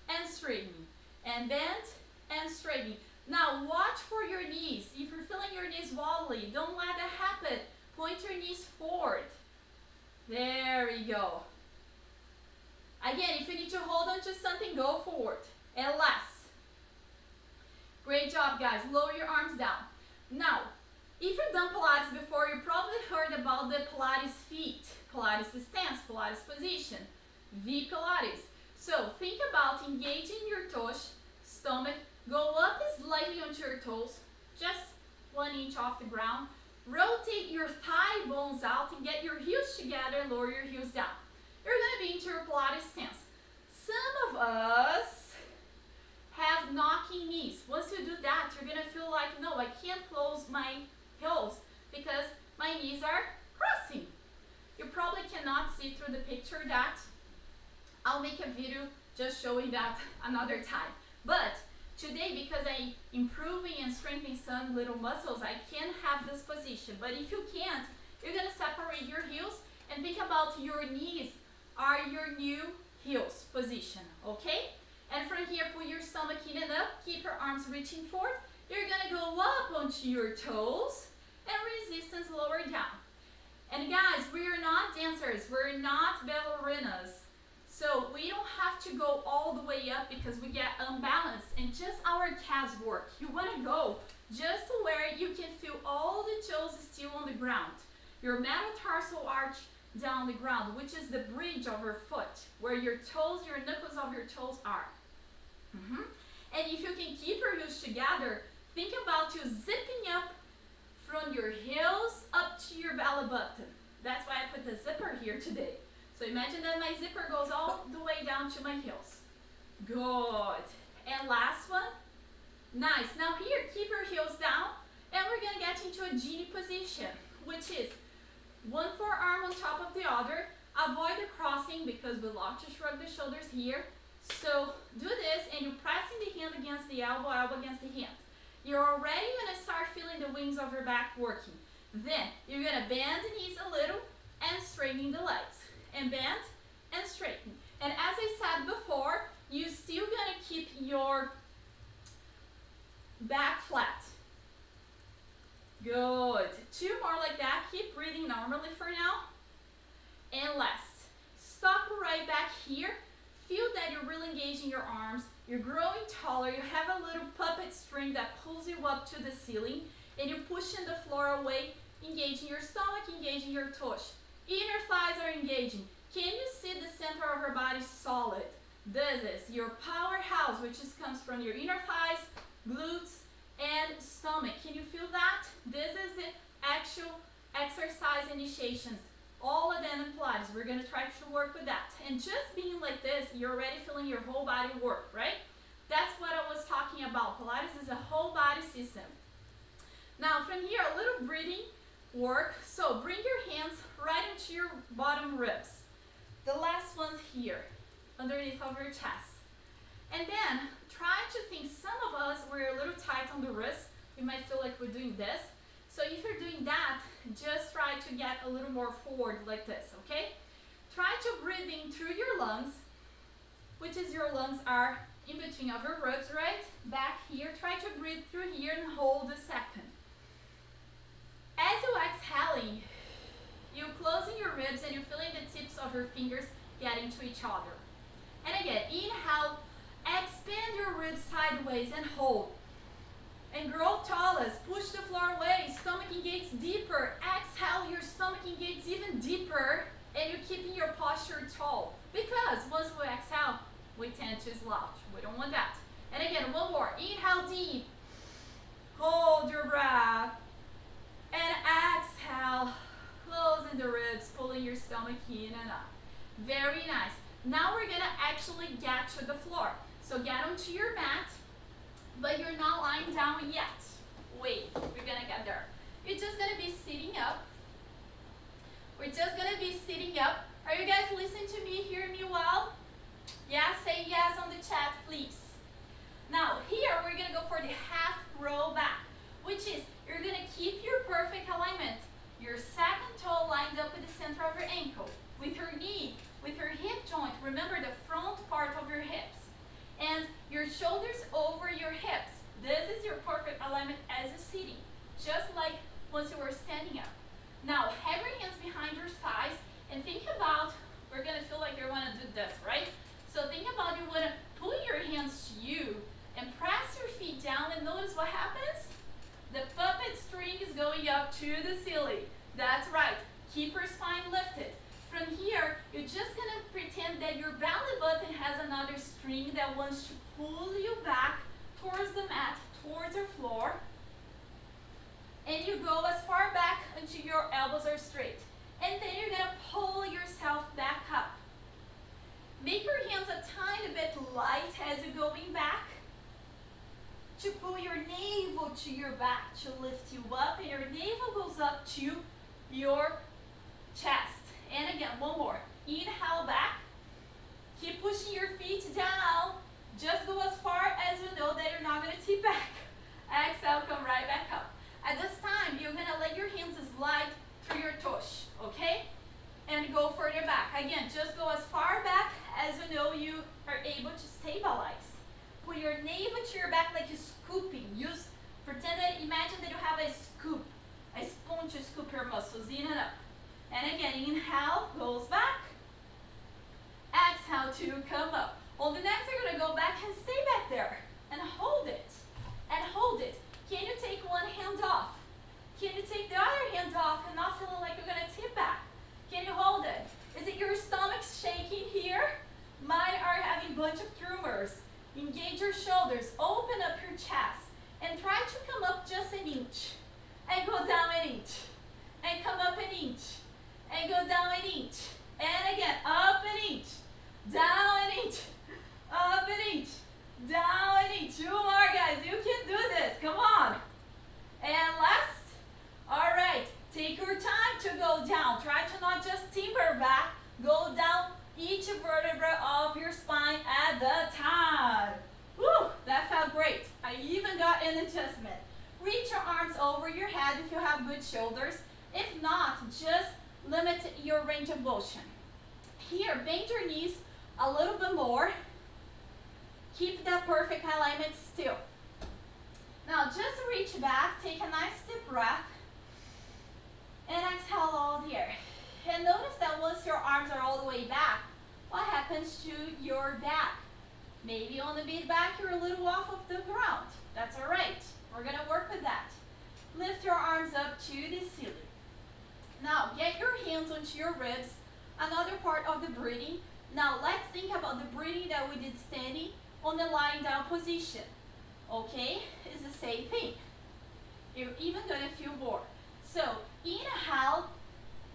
and straighten. And bend and straighten. Now, watch for your knees. If you're feeling your knees wobbly, don't let that happen. Point your knees forward. There we go. Again, if you need to hold on to something, go forward. And last. Great job, guys. Lower your arms down. Now, if you've done Pilates before, you probably heard about the Pilates feet, Pilates stance, Pilates position, V Pilates. So think about engaging your toes, stomach, go up slightly onto your toes, just 1 inch off the ground. Rotate your thigh bones out and get your heels together, lower your heels down. You're going to be into your Pilates stance. Some of us have knocking knees. Once you do that, you're going to feel like, no, I can't close my heels because my knees are crossing. You probably cannot see through the picture that. I'll make a video just showing that another time. But today, because I'm improving and strengthening some little muscles, I can have this position. But if you can't, you're going to separate your heels and think about your knees are your new heels position, okay? And from here, put your stomach in and up. Keep your arms reaching forward. You're going to go up onto your toes and resistance lower down. And guys, we are not dancers. We're not ballerinas. So we don't have to go all the way up because we get unbalanced and just our calves work. You want to go just to where you can feel all the toes still on the ground. Your metatarsal arch down the ground, which is the bridge of your foot, where your toes, your knuckles of your toes are. And if you can keep your heels together, think about you zipping up from your heels up to your belly button. That's why I put the zipper here today. So imagine that my zipper goes all the way down to my heels. Good. And last one. Nice. Now here, keep your heels down. And we're going to get into a genie position, which is one forearm on top of the other. Avoid the crossing because we love to shrug the shoulders here. So do this and you're pressing the hand against the elbow, elbow against the hand. You're already going to start feeling the wings of your back working. Then you're going to bend the knees a little and straightening the legs. And bend and straighten. And as I said before, you're still going to keep your back flat. Good. 2 more like that. Keep breathing normally for now. And last. Stop right back here. Feel that you're really engaging your arms. You're growing taller. You have a little puppet string that pulls you up to the ceiling. And you're pushing the floor away, engaging your stomach, engaging your toes. Inner thighs are engaging. Can you see the center of your body solid? This is your powerhouse, which comes from your inner thighs, glutes, and stomach. Can you feel that? This is the actual exercise initiations. All of them in Pilates. We're going to try to work with that. And just being like this, you're already feeling your whole body work, right? That's what I was talking about. Pilates is a whole body system. Now, from here, a little breathing work. So bring your hands right into your bottom ribs. The last one's here, underneath of your chest. And then try to think, some of us, we're a little tight on the wrist. You might feel like we're doing this. So if you're doing that, just try to get a little more forward like this, okay? Try to breathe in through your lungs, which is your lungs are in between of your ribs, right? Back here. Try to breathe through here and hold a second. As you exhaling, you're closing your ribs and you're feeling the tips of your fingers getting to each other. And again, inhale, expand your ribs sideways and hold. And grow tallest, push the floor away, stomach engages deeper. Exhale, your stomach engages even deeper and you're keeping your posture tall. Because once we exhale, we tend to slouch. We don't want that. And again, one more. Inhale deep. Hold your breath. And exhale, closing the ribs, pulling your stomach in and up. Very nice. Now we're going to actually get to the floor. So get onto your mat. but you're not lying down yet. Wait, we're gonna get there. You're just gonna be sitting up. We're just gonna be sitting up. Are you guys listening to me, hearing me well? Yeah, say yes on the chat, please. Now, here we're gonna go for the half roll back, which is you're gonna keep your perfect alignment. Your second toe lined up with the center of your ankle, with your knee, with your hip joint. Remember the front part of your hips. And your shoulders over your hips. This is your perfect alignment as you're sitting, just like once you were standing up. Now, have your hands behind your thighs and think about, we're gonna feel like you wanna do this, right? So think about you wanna pull your hands to you and press your feet down and notice what happens? The puppet string is going up to the ceiling. That's right, keep your spine lifted. From here, you're just gonna pretend that your belly button has another string that wants to pull you back towards the mat, towards your floor. And you go as far back until your elbows are straight. And then you're gonna pull yourself back up. Make your hands a tiny bit light as you're going back. To pull your navel to your back, to lift you up, and your navel goes up to your chest. And again, one more. Inhale back. Keep pushing your feet down. Just go as far as you know that you're not going to tip back. Exhale, come right back up. At this time, you're going to let your hands slide through your tush, okay? And go further back. Again, just go as far back as you know you are able to stabilize. Put your navel to your back like you're scooping. Pretend that, imagine that you have a scoop, a spoon to scoop your muscles in and up. And again, inhale, goes back. Exhale to come up. On the next, you're going to go back and stay back there. And hold it. And hold it. Can you take one hand off? Can you take the other hand off and not feeling like you're going to tip back? Can you hold it? Is it your stomach shaking here? Mine are having a bunch of tremors. Engage your shoulders. Open up your chest. And try to come up just an inch. And go down an inch. And come up an inch. And go down an inch. And again, up an inch. Down an inch. Up an inch. Down an inch. 2 more, guys. You can do this. Come on. And last. All right. Take your time to go down. Try to not just timber back. Go down each vertebra of your spine at the time. Woo, that felt great. I even got an adjustment. Reach your arms over your head if you have good shoulders. If not, just limit your range of motion. Here, bend your knees a little bit more. Keep that perfect alignment still. Now, just reach back, take a nice deep breath, and exhale all the air. And notice that once your arms are all the way back, what happens to your back? Maybe on the mid back, you're a little off of the ground. That's all right. We're going to work with that. Lift your arms up to the ceiling. Now, get your hands onto your ribs, another part of the breathing. Now, let's think about the breathing that we did standing on the lying down position. Okay? It's the same thing. You're even going to feel more. So, inhale,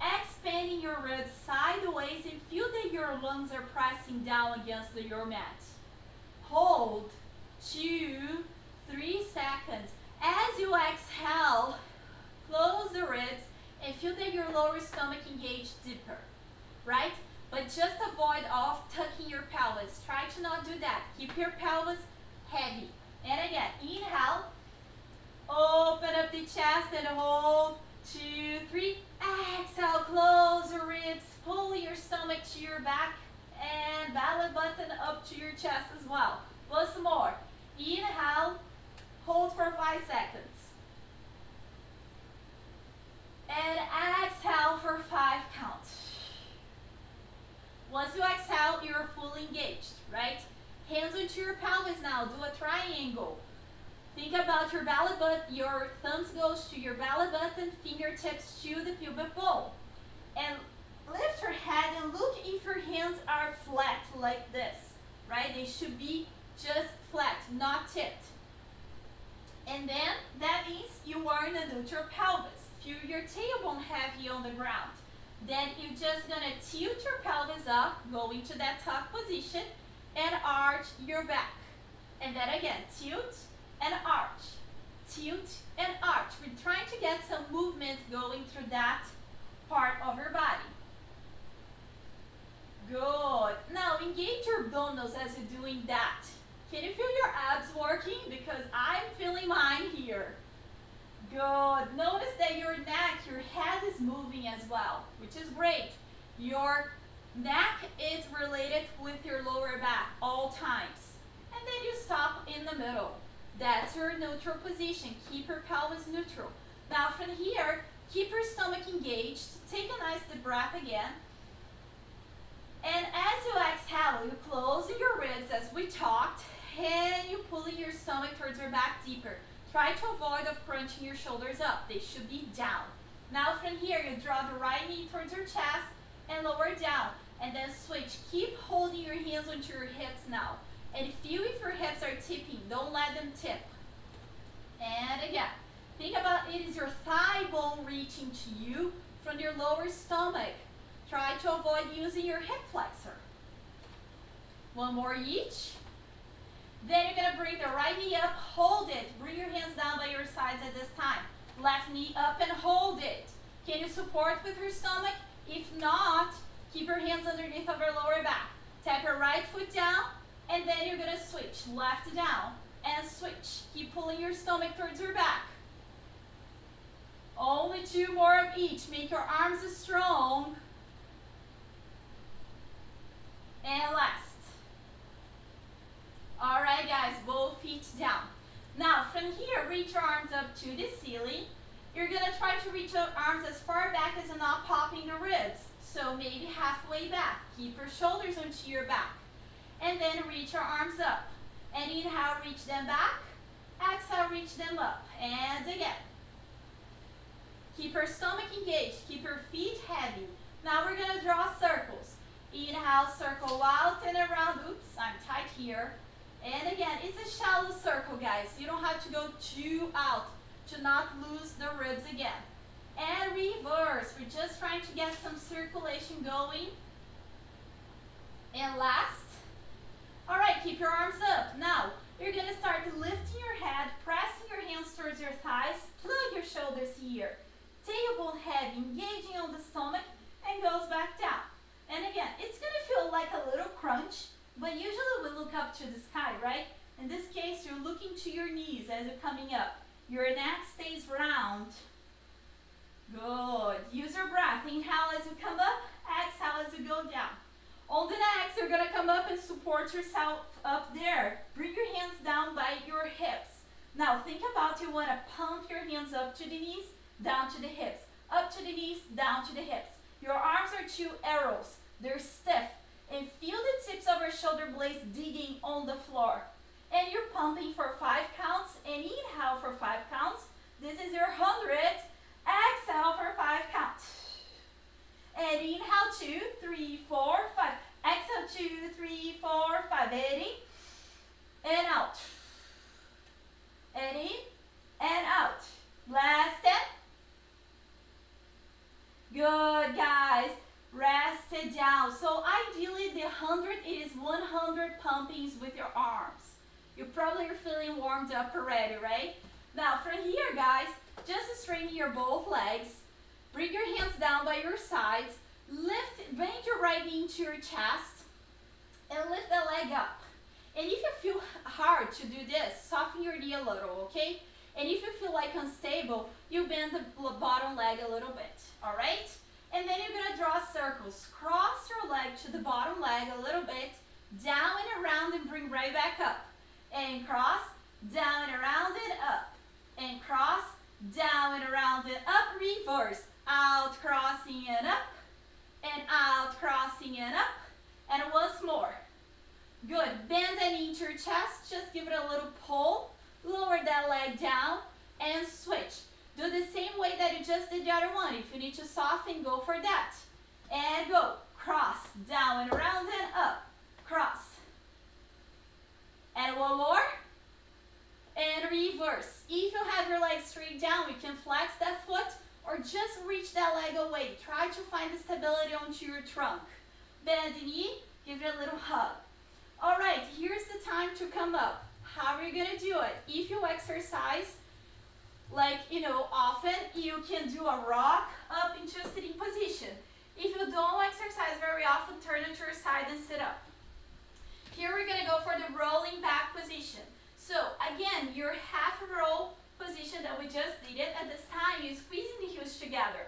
expanding your ribs sideways and feel that your lungs are pressing down against your mat. Hold 2, 3 seconds. As you exhale, close the ribs and feel that your lower stomach engaged deeper, right? But just avoid off tucking your pelvis. Try to not do that. Keep your pelvis heavy. And again, inhale, open up the chest and hold 2, 3. Exhale, close your ribs, pull your stomach to your back and belly button up to your chest as well. Once more. Inhale, hold for 5 seconds. And exhale for 5 counts. Once you exhale, you're fully engaged, right? Hands onto your pelvis now. Do a triangle. Think about your belly button. Your thumbs goes to your belly button, fingertips to the pubic bone. And lift your head and look if your hands are flat like this, right? They should be just flat, not tipped. And then that means you are in a neutral pelvis. Feel your tailbone heavy on the ground. Then you're just gonna tilt your pelvis up, go into that tuck position, and arch your back. And then again, tilt and arch. Tilt and arch. We're trying to get some movement going through that part of your body. Good. Now engage your abdominals as you're doing that. Can you feel your abs working? Because I'm feeling mine here. Good. Notice that your neck, your head is moving as well, which is great. Your neck is related with your lower back all times. And then you stop in the middle. That's your neutral position. Keep your pelvis neutral. Now from here, keep your stomach engaged. Take a nice deep breath again. And as you exhale, you close your ribs as we talked, and you pull your stomach towards your back deeper. Try to avoid of crunching your shoulders up. They should be down. Now from here, you draw the right knee towards your chest and lower down. And then switch. Keep holding your hands onto your hips now. And feel if your hips are tipping. Don't let them tip. And again, think about it is your thigh bone reaching to you from your lower stomach. Try to avoid using your hip flexor. One more each. Then you're going to bring the right knee up, hold it. Bring your hands down by your sides at this time. Left knee up and hold it. Can you support with your stomach? If not, keep your hands underneath of your lower back. Tap your right foot down, and then you're going to switch. Left down and switch. Keep pulling your stomach towards your back. Only 2 more of each. Make your arms strong. And last. Alright guys, both feet down. Now from here, reach your arms up to the ceiling. You're going to try to reach your arms as far back as you're not popping the ribs. So maybe halfway back. Keep your shoulders onto your back. And then reach your arms up. And inhale, reach them back. Exhale, reach them up. And again. Keep your stomach engaged. Keep your feet heavy. Now we're going to draw circles. Inhale, circle out and around. Oops, I'm tight here. And again, it's a shallow circle, guys. You don't have to go too out to not lose the ribs again. And reverse. We're just trying to get some circulation going. And last. All right, keep your arms up. Now, you're going to start lifting your head, pressing your hands towards your thighs. Plug your shoulders here. Tailbone heavy, engaging on the stomach, and goes back down. And again, it's going to feel like a little crunch, but usually we look up to the sky, right? In this case, you're looking to your knees as you're coming up. Your neck stays round. Good. Use your breath. Inhale as you come up, exhale as you go down. On the next, you're going to come up and support yourself up there. Bring your hands down by your hips. Now, think about you want to pump your hands up to the knees, down to the hips. Up to the knees, down to the hips. Your arms are 2 arrows. They're stiff. And feel the tips of your shoulder blades digging on the floor. And you're pumping for 5 counts and inhale for 5 counts. This is your 100. Exhale for 5 counts. And inhale 2, 3, 4, 5. Exhale 2, 3, 4, 5. In and out. And in and out. Last step. Good, guys. Rest it down. So ideally the 100 is 100 pumpings with your arms. You probably are feeling warmed up already, right? Now from here, guys, just straighten your both legs. Bring your hands down by your sides. Bend your right knee into your chest and lift the leg up. And if you feel hard to do this, soften your knee a little, okay? And if you feel like unstable, you bend the bottom leg a little bit, all right? And then you're going to draw circles. Cross your leg to the bottom leg a little bit, down and around and bring right back up. And cross, down and around and up. And cross, down and around and up. Reverse. Out, crossing and up. And out, crossing and up. And once more. Good. Bend the knee into your chest. Just give it a little pull. Lower that leg down and switch. Do the same way that you just did the other one. If you need to soften, go for that. And go. Cross, down and around and up. Cross. And one more. And reverse. If you have your leg straight down, you can flex that foot or just reach that leg away. Try to find the stability onto your trunk. Bend the knee, give it a little hug. All right, here's the time to come up. How are you gonna do it? If you exercise like, often, you can do a rock up into a sitting position. If you don't exercise very often, turn it to your side and sit up. Here we're gonna go for the rolling back position. So again, your half roll position that we just did it. At this time, you're squeezing the heels together.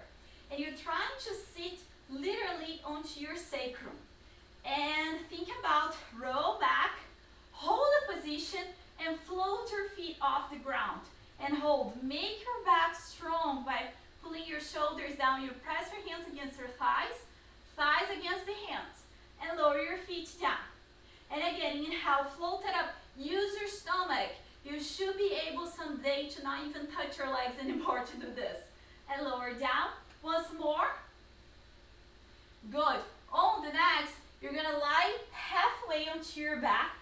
And you're trying to sit literally onto your sacrum. And think about roll back, hold the position, and float your feet off the ground. And hold. Make your back strong by pulling your shoulders down. You press your hands against your thighs, thighs against the hands, and lower your feet down. And again, inhale, float it up. Use your stomach. You should be able someday to not even touch your legs anymore to do this. And lower down. Once more. Good. On the next, you're going to lie halfway onto your back.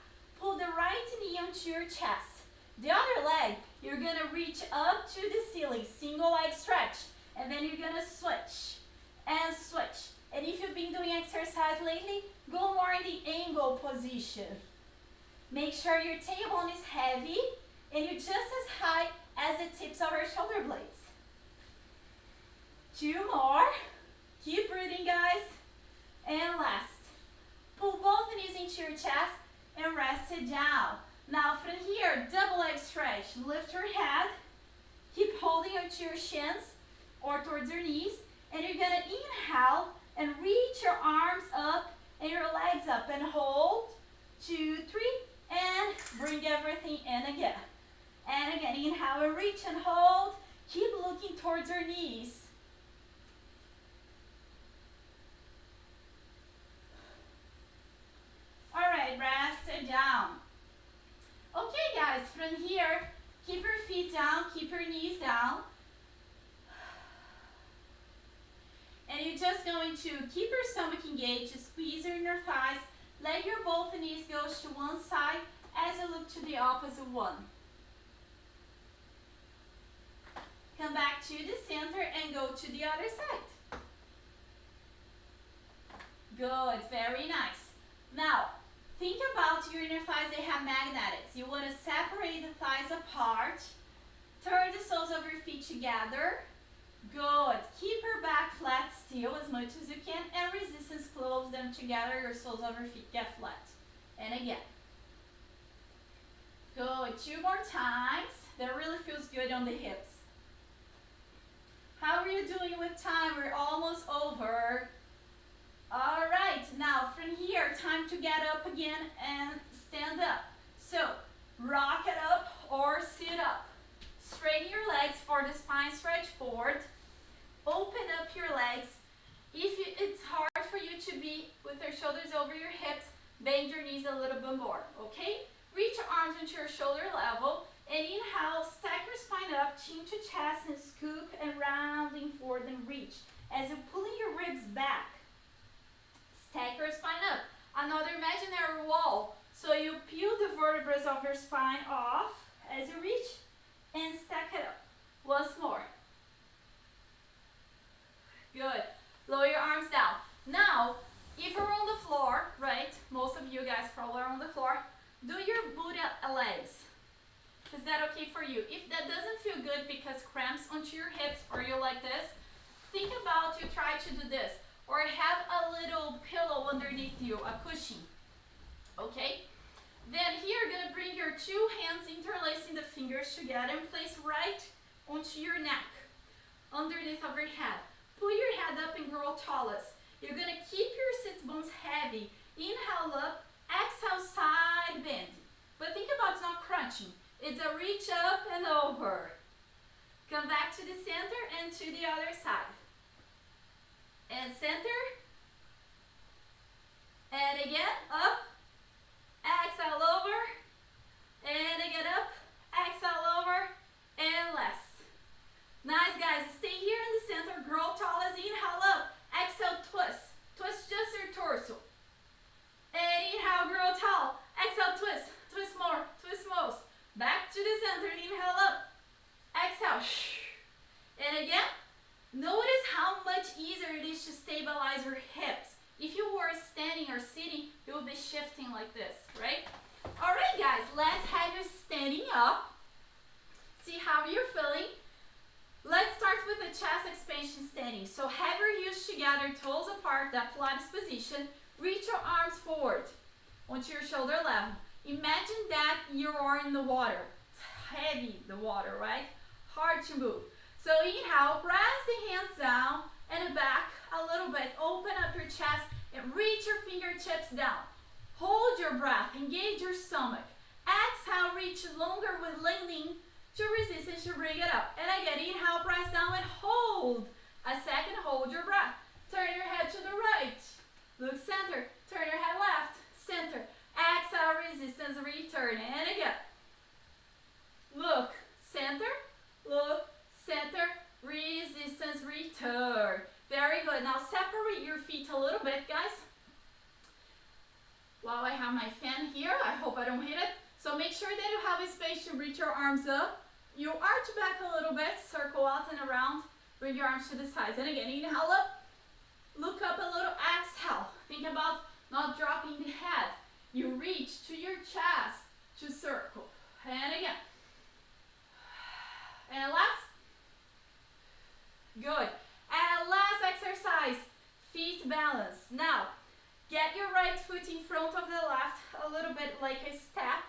Pull the right knee onto your chest. The other leg, you're going to reach up to the ceiling. Single leg stretch. And then you're going to switch. And switch. And if you've been doing exercise lately, go more in the angle position. Make sure your tailbone is heavy and you're just as high as the tips of your shoulder blades. 2 more. Keep breathing, guys. And last. Pull both knees into your chest and rest it down. Now from here, double leg stretch. Lift your head. Keep holding onto your shins or towards your knees. And you're going to inhale and reach your arms up and your legs up. And hold. 2, 3. And bring everything in again. And again, inhale and reach and hold. Keep looking towards your knees. Alright, rest it down. Okay guys, from here, keep your feet down, keep your knees down. And you're just going to keep your stomach engaged, squeeze your inner thighs, let your both knees go to one side as you look to the opposite one. Come back to the center and go to the other side. Good, very nice. Now, think about your inner thighs, they have magnetics. You want to separate the thighs apart. Turn the soles of your feet together. Good. Keep your back flat still as much as you can, and resistance close them together. Your soles of your feet get flat. And again. Good. 2 more times. That really feels good on the hips. How are you doing with time? We're almost over. All right. Now from here, time to get up again and stand up. So rock it up or sit up. Straighten your legs for the spine stretch forward. Open up your legs. If it's hard for you to be with your shoulders over your hips, bend your knees a little bit more, okay? Reach your arms into your shoulder level and inhale, stack your spine up, chin to chest and scoop and rounding forward and reach. As you're pulling your ribs back, stack your spine up. Another imaginary wall. So you peel the vertebrae of your spine off as you reach and stack it up. Once more. Good. Lower your arms down. Now, if you're on the floor, right? Most of you guys probably are on the floor. Do your booty legs. Is that okay for you? If that doesn't feel good because cramps onto your hips or you're like this, think about you try to do this. Or have a little pillow underneath you, a cushion. Okay? Then here, you're going to bring your 2 hands interlacing the fingers together and place right onto your neck, underneath of your head. Pull your head up and grow tallest. You're going to keep your sit bones heavy. Inhale up, exhale side bend. But think about it's not crunching. It's a reach up and over. Come back to the center and to the other side. And center. And again, up. Exhale over. And again up. Exhale over. And less. Nice, guys. Stay here in the center. Grow tall as inhale up. Exhale, twist. Twist just your torso. And inhale, grow tall. Exhale, twist. Twist more. Twist most. Back to the center. Inhale up. Exhale. And again. Notice how much easier it is to stabilize your hips. If you were standing or sitting, you will be shifting like this, right? Alright guys, let's have you standing up. See how you're feeling. Let's start with the chest expansion standing. So have your heels together, toes apart, that Pilates position. Reach your arms forward onto your shoulder level. Imagine that you are in the water. It's heavy, the water, right? Hard to move. So inhale, press the hands down and back a little bit. Open up your chest and reach your fingertips down. Hold your breath, engage your stomach. Exhale, reach longer with leaning to resistance to bring it up. And again, inhale, press down and hold. A second, hold your breath. Turn your head to the right. Look center. Turn your head left. Center. Exhale, resistance, return. And again. Look, center. Look, center. Resistance, return. Very good. Now separate your feet a little bit, guys. While I have my fan here, I hope I don't hit it. So make sure that you have a space to reach your arms up. You arch back a little bit, circle out and around. Bring your arms to the sides. And again, inhale up. Look up a little, exhale. Think about not dropping the head. You reach to your chest to circle. And again. And last. Good. And last exercise, feet balance. Now, get your right foot in front of the left, a little bit like a step,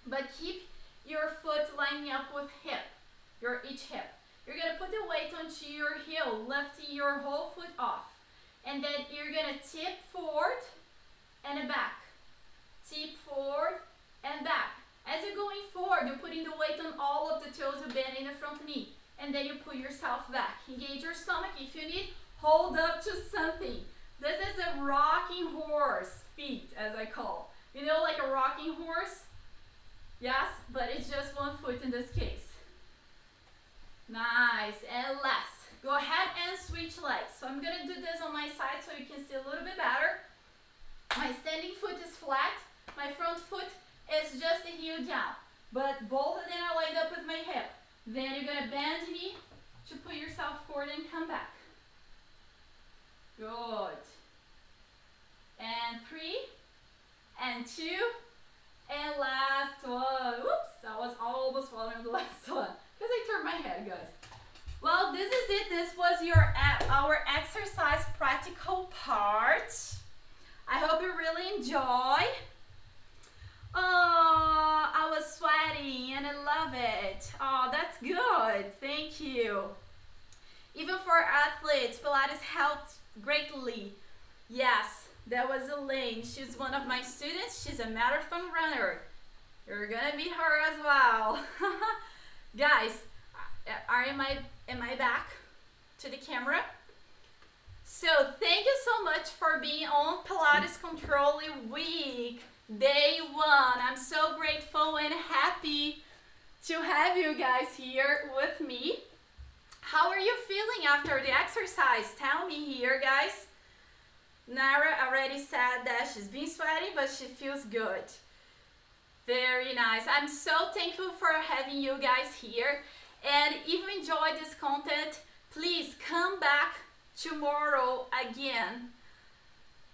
but keep your foot lining up with each hip. You're gonna put the weight onto your heel, lifting your whole foot off. And then you're gonna tip forward and back. Tip forward and back. As you're going forward, you're putting the weight on all of the toes, you're bending the front knee. And then you put yourself back. Engage your stomach. If you need, hold up to something. This is the rocking horse feet, as I call. You know, like a rocking horse? Yes, but it's just one foot in this case. Nice, and last. Go ahead and switch legs. So I'm gonna do this on my side so you can see a little bit better. My standing foot is flat. My front foot is just a heel down. But both of them are lined up with my hip. Then you're gonna bend the knee to put yourself forward and come back. Good. And 3, and 2, and last one. Whoops, I was almost following the last one because I turned my head, guys. Well, this is it. This was our exercise practical part. I hope you really enjoy. Oh, I was sweating and I love it. Oh, that's good. Thank you. Even for athletes, Pilates helped greatly. Yes, that was Elaine. She's one of my students. She's a marathon runner. You're gonna meet her as well. Guys, am I back to the camera? So thank you so much for being on Pilates Control Week, Day 1. I'm so grateful and happy to have you guys here with me. How are you feeling after the exercise? Tell me here, guys. Nara already said that she's been sweating, but she feels good. Very nice. I'm so thankful for having you guys here. And if you enjoyed this content, please come back tomorrow again.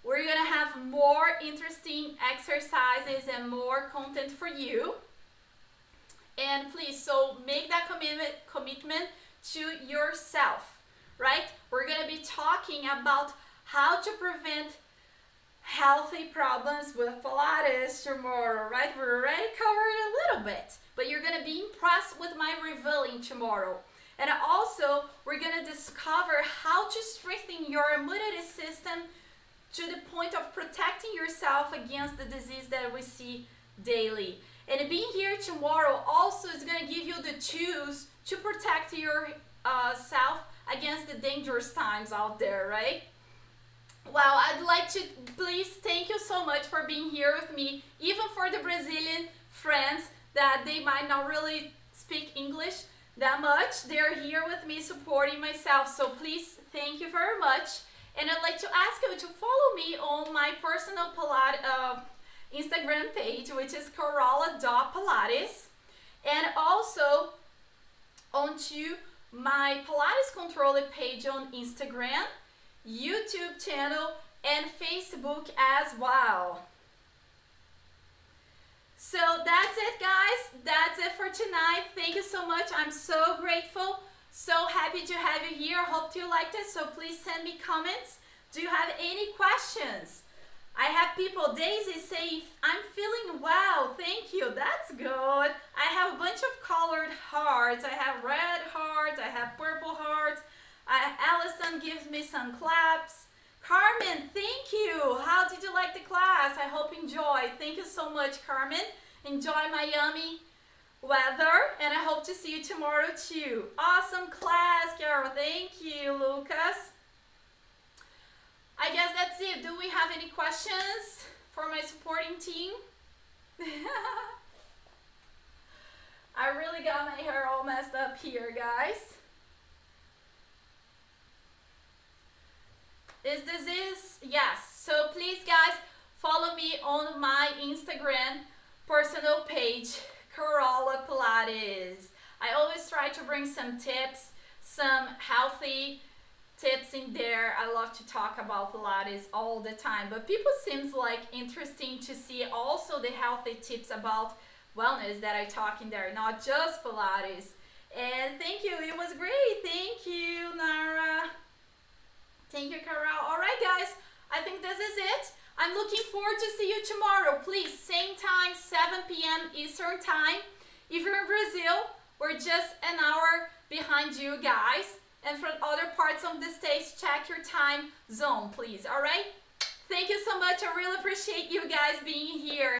We're gonna have more interesting exercises and more content for you. And please, so make that commitment to yourself, right? We're gonna be talking about how to prevent healthy problems with Pilates tomorrow, right? We already covered a little bit, but you're gonna be impressed with my revealing tomorrow. And also, we're gonna discover how to strengthen your immunity system to the point of protecting yourself against the disease that we see daily. And being here tomorrow also is gonna give you the tools to protect yourself against the dangerous times out there, right? Well, I'd like to please thank you so much for being here with me, even for the Brazilian friends that they might not really speak English that much. They're here with me supporting myself, so please thank you very much. And I'd like to ask you to follow me on my personal Pilates Instagram page, which is Corolla.Pilates, and also onto my Pilates Controle page on Instagram, YouTube channel, and Facebook as well. So that's it, guys. That's it for tonight. Thank you so much. I'm so grateful. So happy to have you here. Hope you liked it. So please send me comments. Do you have any questions? I have people, Daisy, say, I'm feeling well. Thank you. That's good. I have a bunch of colored hearts. I have red hearts. I have purple hearts. Allison gives me some claps. Carmen, thank you. How did you like the class? I hope you enjoyed. Thank you so much, Carmen. Enjoy Miami weather, and I hope to see you tomorrow too. Awesome class, Carol. Thank you, Lucas. I guess that's it. Do we have any questions for my supporting team? I really got my hair all messed up here, guys. Yes. So please, guys, follow me on my Instagram personal page, Carola Pilates. I always try to bring some tips, some healthy tips in there. I love to talk about Pilates all the time, but people seems like interesting to see also the healthy tips about wellness that I talk in there, not just Pilates. And thank you, it was great. Thank you, Nara. Thank you, Carol. All right, guys, I think this is it. I'm looking forward to see you tomorrow. Please, same time, 7 p.m. Eastern time. If you're in Brazil, we're just an hour behind you guys. And from other parts of the States, check your time zone, please. All right? Thank you so much. I really appreciate you guys being here.